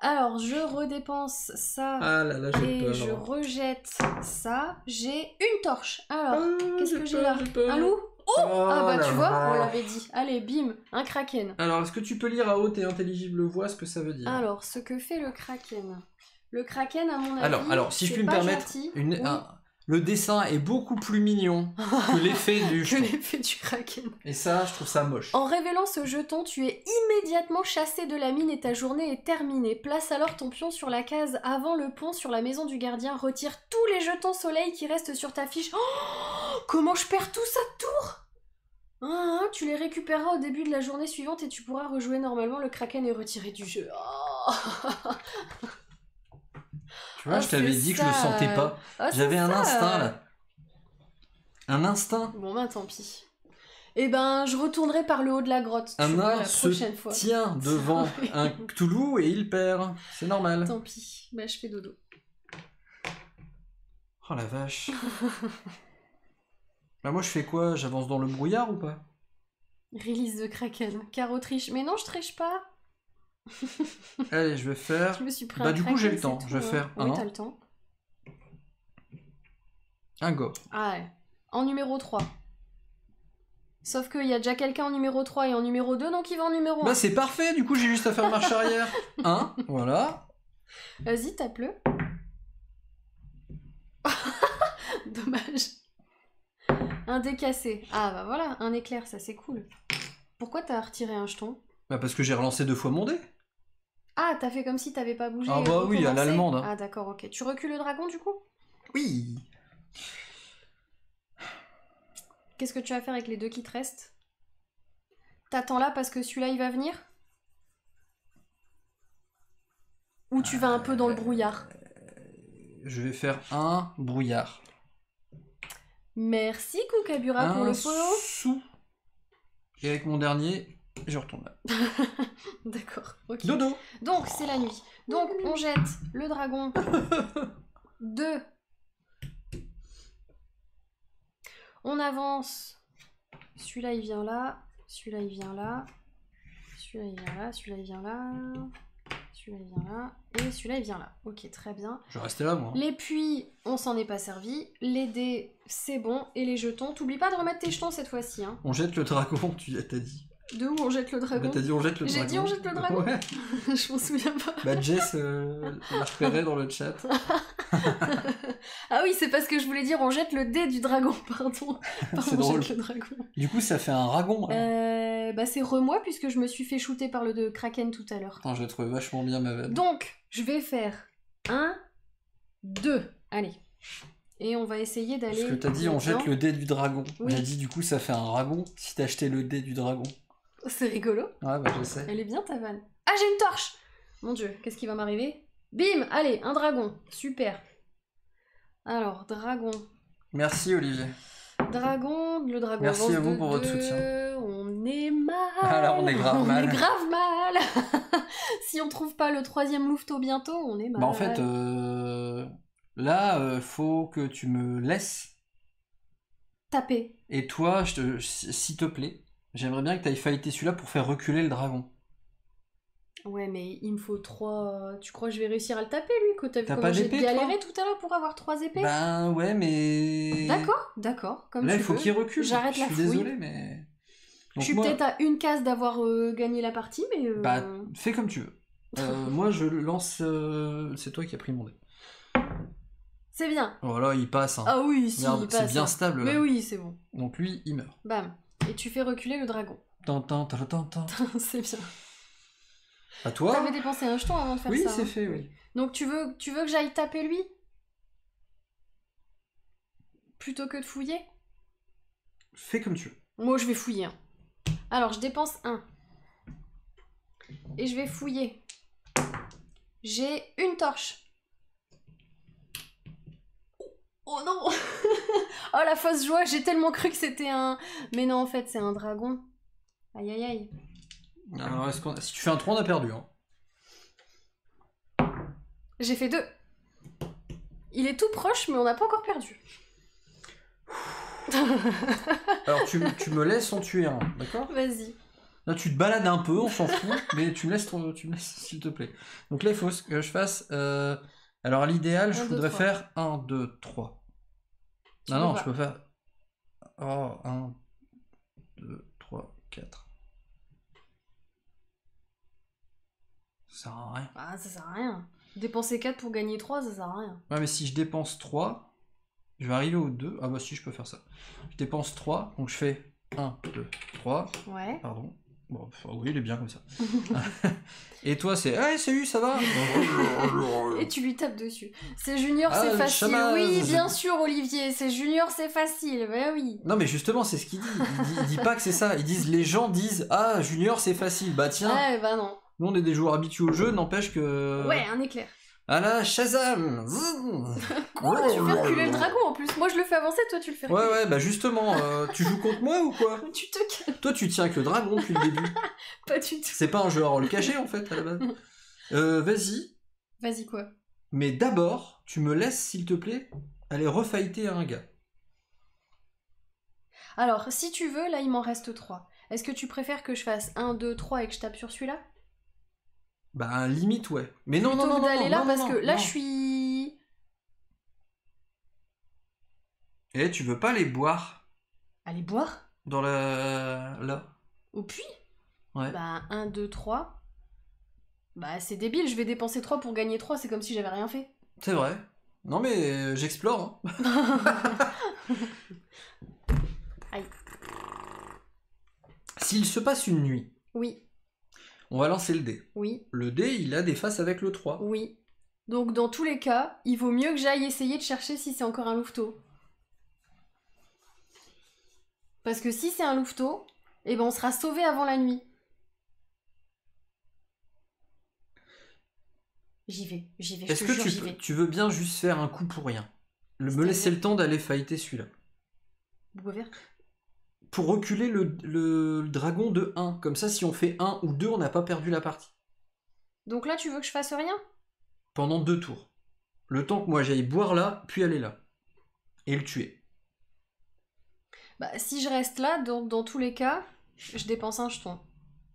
Alors, je redépense ça. Ah là là, j'ai peur. Et je rejette ça. J'ai une torche. Alors, qu'est-ce que j'ai là? Un loup? Oh, ah bah tu vois, on l'avait dit. Allez, bim, un kraken. Alors, est-ce que tu peux lire à haute et intelligible voix ce que ça veut dire? Alors, ce que fait le kraken. Le kraken, à mon avis, alors si je puis me permettre, le dessin est beaucoup plus mignon que l'effet du jeton. l'effet du kraken. Et ça, je trouve ça moche. En révélant ce jeton, tu es immédiatement chassé de la mine et ta journée est terminée. Place alors ton pion sur la case avant le pont sur la maison du gardien. Retire tous les jetons soleil qui restent sur ta fiche. Oh, comment je perds tout ça de tour? Tu les récupéreras au début de la journée suivante et tu pourras rejouer normalement. Le kraken est retiré du jeu. Oh. Tu vois, je t'avais dit que je le sentais pas. J'avais un instinct là. Un instinct. Bon ben tant pis. Eh ben je retournerai par le haut de la grotte. Un nain la prochaine fois. Tient devant un Cthulhu et il perd. C'est normal. Tant pis. Bah je fais dodo. Oh la vache. Bah moi je fais quoi? J'avance dans le brouillard ou pas? Release the Kraken. Caro triche. Mais non, je triche pas. Allez, je vais faire... Je me suis pris bah du coup j'ai le temps. Je vais faire Oui, t'as le temps. Un go. Ah ouais. En numéro 3. Sauf qu'il y a déjà quelqu'un en numéro 3 et en numéro 2, donc il va en numéro 1. Bah c'est parfait, du coup j'ai juste à faire marche arrière. Voilà. Vas-y, tape-le. Dommage. Un dé cassé. Ah bah voilà, un éclair, ça c'est cool. Pourquoi t'as retiré un jeton? Bah parce que j'ai relancé 2 fois mon dé. Ah, t'as fait comme si t'avais pas bougé. Ah bah oui, à l'allemande. Hein. Ah d'accord, ok. Tu recules le dragon du coup? Oui. Qu'est-ce que tu vas faire avec les 2 qui te restent? T'attends là parce que celui-là il va venir? Ou tu vas un peu dans le brouillard? Je vais faire un brouillard. Merci Kukabura pour le follow. Sous. Et avec mon dernier, je retourne là. D'accord, ok. Dodo. Donc c'est la nuit. Donc on jette le dragon. 2. On avance. Celui-là il vient là. Celui-là il vient là. Celui-là il vient là. Celui-là il vient là. Celui-là il vient là. Et celui-là il vient là. Ok, très bien. Je vais rester là moi. Les puits, on s'en est pas servi. Les dés, c'est bon. Et les jetons, t'oublies pas de remettre tes jetons cette fois-ci. Hein. On jette le dragon, t'as dit. De où on jette le dragon? Bah, t'as dit on jette le dragon. J'ai dit on jette le dragon. Ouais. Je m'en souviens pas. Bah Jess l'a repéré dans le chat. Ah oui, c'est parce que je voulais dire on jette le dé du dragon, pardon. C'est on drôle. jette le dragon. Du coup ça fait un dragon. Bah c'est remoi puisque je me suis fait shooter par le de Kraken tout à l'heure. Attends, je trouve vachement bien ma vanne. Donc, je vais faire 1, 2. Allez. Et on va essayer d'aller... Parce que t'as dit on jette le dé du dragon. Oui. J'ai dit du coup ça fait un dragon si t'as acheté le dé du dragon. C'est rigolo. Ouais bah je sais. Elle est bien ta vanne. Ah, j'ai une torche! Mon dieu, qu'est-ce qui va m'arriver? Bim, allez, un dragon. Super. Alors, dragon. Merci Olivier. Dragon, le dragon. Merci à vous pour votre soutien. On est mal. Alors on est grave mal. On est grave mal. Si on trouve pas le 3e louveteau bientôt, on est mal. Bah en fait, là, faut que tu me laisses taper. Et toi, s'il te plaît, j'aimerais bien que tu ailles fighter celui-là pour faire reculer le dragon. Ouais, mais il me faut 3... Tu crois que je vais réussir à le taper, lui? T'as vu comment j'ai galéré tout à l'heure pour avoir 3 épées? Ben ouais, mais... D'accord, comme là, tu il faut veux. qu'il recule. J'arrête la fouille. Je suis désolé, mais... Donc je suis peut-être à une case d'avoir gagné la partie, mais... Bah, fais comme tu veux. Moi, je lance... c'est toi qui as pris mon dé. C'est bien. Voilà, il passe. Hein. Ah oui, si, merde, il passe. C'est bien stable. Mais là. oui, c'est bon. Donc lui, il meurt. Bam. Et tu fais reculer le dragon. C'est bien. À toi. T'avais dépensé un jeton avant de faire ça. Oui, c'est fait, oui. Donc tu veux que j'aille taper lui? Plutôt que de fouiller? Fais comme tu veux. Moi, je vais fouiller. Hein. Alors, je dépense 1. Et je vais fouiller. J'ai une torche. Oh non. Oh la fausse joie, j'ai tellement cru que c'était un... Mais non, en fait, c'est un dragon. Aïe aïe aïe. Alors, si tu fais un 3, on a perdu. Hein. J'ai fait 2. Il est tout proche, mais on n'a pas encore perdu. Alors, tu me laisses en tuer un, d'accord? Vas-y. Là, tu te balades un peu, on s'en fout, mais tu me laisses s'il te plaît. Donc là, il faut que je fasse... Alors, à l'idéal, je voudrais faire 1, 2, 3. Non, je peux faire... Oh, 1, 2, 3, 4. Ça sert à rien. Ah, ça sert à rien. Dépenser 4 pour gagner 3, ça sert à rien. Ouais, mais si je dépense 3, je vais arriver au 2. Ah bah si, je peux faire ça. Je dépense 3, donc je fais 1, 2, 3. Ouais. Pardon. Bon, oui, il est bien comme ça. Et toi, c'est... Hey, salut, ça va? Et tu lui tapes dessus. C'est Junior, c'est facile. Chamaz. Oui, bien sûr, Olivier. C'est Junior, c'est facile. Ouais, oui. Non, mais justement, c'est ce qu'il dit. Il dit pas que c'est ça. Les gens disent, ah, Junior, c'est facile. Bah tiens. Ouais, bah non. Nous, on est des joueurs habitués au jeu, n'empêche que... Ouais, un éclair. Ah là, Shazam. Quoi? Tu fais reculer le dragon en plus. Moi, je le fais avancer, toi, tu le fais reculer. Ouais, bah justement, tu joues contre moi ou quoi? Tu te calmes. Toi, tu tiens que le dragon depuis le début. Pas du tout. C'est pas un jeu à rôle caché, en fait, à la base. Vas-y. Vas-y, quoi? Mais d'abord, tu me laisses, s'il te plaît, aller refighter un gars. Alors, si tu veux, là, il m'en reste 3. Est-ce que tu préfères que je fasse 1, 2, 3 et que je tape sur celui-là? Bah, limite, ouais. Mais non, Plutôt non, que non, d'aller non, là, non, parce non, que là, non. je suis... Eh, tu veux pas aller boire Aller boire? dans la... là? Au puits? Ouais. Bah, 1, 2, 3... Bah, c'est débile, je vais dépenser 3 pour gagner 3, c'est comme si j'avais rien fait. C'est vrai. Non, mais j'explore. Hein. Aïe. S'il se passe une nuit, Oui, on va lancer le dé. oui, Le dé, il a des faces avec le 3. oui. Donc, dans tous les cas, il vaut mieux que j'aille essayer de chercher si c'est encore un louveteau. Parce que si c'est un louveteau, eh ben on sera sauvé avant la nuit. J'y vais, Est-ce que tu veux bien juste faire un coup pour rien? Me laisser le temps d'aller fighter celui-là. Vous pouvez faire? Pour reculer le dragon de 1. Comme ça, si on fait 1 ou 2, on n'a pas perdu la partie. Donc là, tu veux que je fasse rien? Pendant 2 tours. Le temps que moi j'aille boire là, puis aller là. Et le tuer. Bah, si je reste là, dans tous les cas, je dépense un jeton.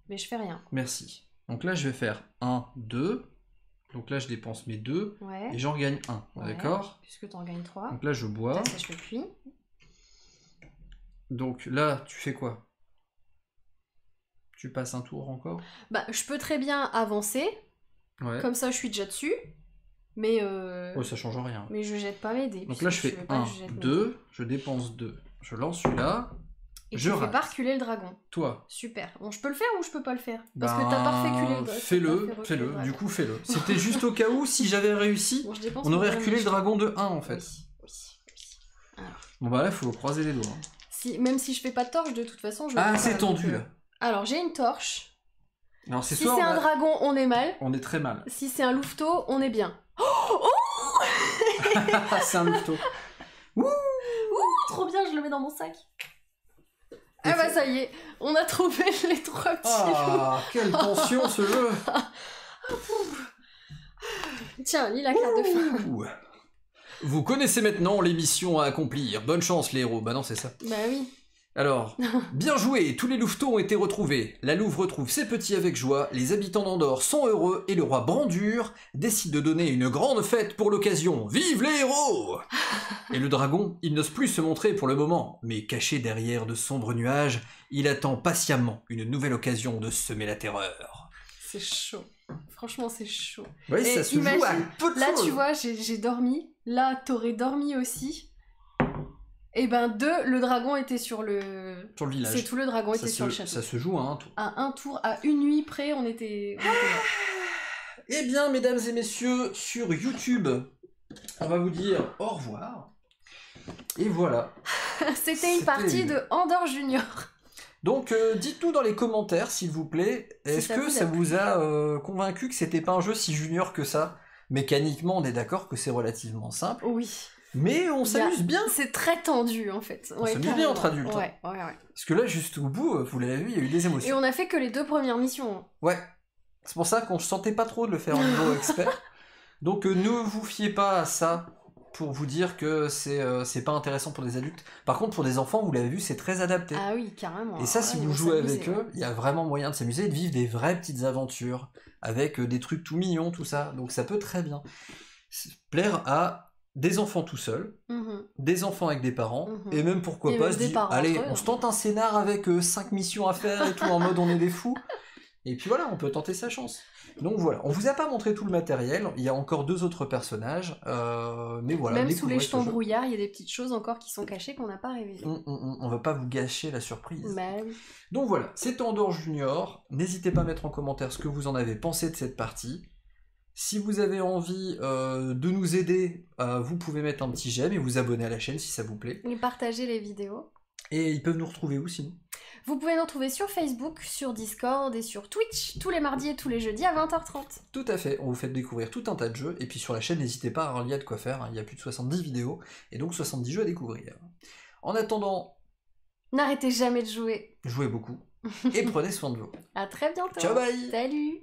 Mais je fais rien. Merci. Donc là, je vais faire 1, 2. Donc là, je dépense mes 2. Ouais. Et j'en gagne 1. Ouais, d'accord? Puisque t'en gagnes 3. Donc là, je bois. Ça sèche le puits. Donc là, tu fais quoi? Tu passes un tour encore? Bah, je peux très bien avancer. Ouais. Comme ça, je suis déjà dessus. Mais Oh, ça change rien. mais je jette pas mes dés. Donc là, je fais 1, 2. Je dépense 2. Je lance celui-là. Et je tu fais rate. pas reculer le dragon. Toi. Super. Bon, je peux le faire ou je peux pas le faire? Parce que t'as pas fait reculer le dragon. Fais-le. Du coup, fais-le. C'était juste au cas où, si j'avais réussi, Bon, je dépense on aurait mon reculé le dragon de 1 en fait. Oui. Alors, Bon bah là, il faut croiser les doigts. même si je fais pas de torche, de toute façon, je... Ah, c'est tendu là. Alors, j'ai une torche. Alors, si c'est un dragon, on est mal. On est très mal. Si c'est un louveteau, on est bien. Oh c'est un louveteau. Ouh, trop bien, je le mets dans mon sac. Ah bah ça y est, on a trouvé les 3 petits loups. Quelle tension ce jeu. Tiens, lis la carte de fin. Vous connaissez maintenant les missions à accomplir. Bonne chance les héros. Bah non, c'est ça. Bah oui. Alors, bien joué, tous les louveteaux ont été retrouvés. La louve retrouve ses petits avec joie, les habitants d'Andorre sont heureux et le roi Brandur décide de donner une grande fête pour l'occasion. Vive les héros! Et le dragon, il n'ose plus se montrer pour le moment, mais caché derrière de sombres nuages, il attend patiemment une nouvelle occasion de semer la terreur. C'est chaud. Franchement, c'est chaud. Oui, ça se joue à peu de là, choses. tu vois, j'ai dormi. Là, t'aurais dormi aussi. Et ben le dragon était sur le... Sur le village. C'est tout, le dragon était sur le château. Ça se joue à un tour. À un tour, à une nuit près, on était là. Eh bien, mesdames et messieurs, sur YouTube, on va vous dire au revoir. Et voilà. C'était une partie de Andorre Junior. Donc, dites-nous dans les commentaires, s'il vous plaît, est-ce que ça vous a convaincu que c'était pas un jeu si junior que ça? Mécaniquement, on est d'accord que c'est relativement simple. Oui. Mais on s'amuse bien. C'est très tendu en fait. On s'amuse bien entre adultes. Ouais. Parce que là, juste au bout, vous l'avez vu, il y a eu des émotions. Et on a fait que les 2 premières missions. Ouais. C'est pour ça qu'on se sentait pas trop de le faire au niveau expert. Donc ne vous fiez pas à ça pour vous dire que c'est pas intéressant pour des adultes. Par contre, pour des enfants, vous l'avez vu, c'est très adapté. Ah oui, carrément. Et ça, si vous jouez avec eux, il y a vraiment moyen de s'amuser et de vivre des vraies petites aventures avec des trucs tout mignons, tout ça. Donc ça peut très bien plaire à des enfants tout seuls, des enfants avec des parents, et même pourquoi pas se dire, allez, on se tente un scénar avec 5 missions à faire et tout, en mode on est des fous. Et puis voilà, on peut tenter sa chance. Donc voilà, on vous a pas montré tout le matériel, il y a encore 2 autres personnages, mais voilà. Même sous les jetons brouillard, il y a des petites choses encore qui sont cachées qu'on n'a pas révélées. On va pas vous gâcher la surprise. Bah oui. Donc voilà, c'était Andorre Junior, n'hésitez pas à mettre en commentaire ce que vous en avez pensé de cette partie. Si vous avez envie de nous aider, vous pouvez mettre un petit j'aime et vous abonner à la chaîne si ça vous plaît. Et partager les vidéos. Et ils peuvent nous retrouver où sinon? Vous pouvez nous retrouver sur Facebook, sur Discord et sur Twitch, tous les mardis et tous les jeudis à 20h30. Tout à fait, on vous fait découvrir tout un tas de jeux, et puis sur la chaîne, n'hésitez pas, il y a de quoi faire, il y a plus de 70 vidéos, et donc 70 jeux à découvrir. En attendant... N'arrêtez jamais de jouer. Jouez beaucoup, et prenez soin de vous. À très bientôt. Ciao, bye. Salut.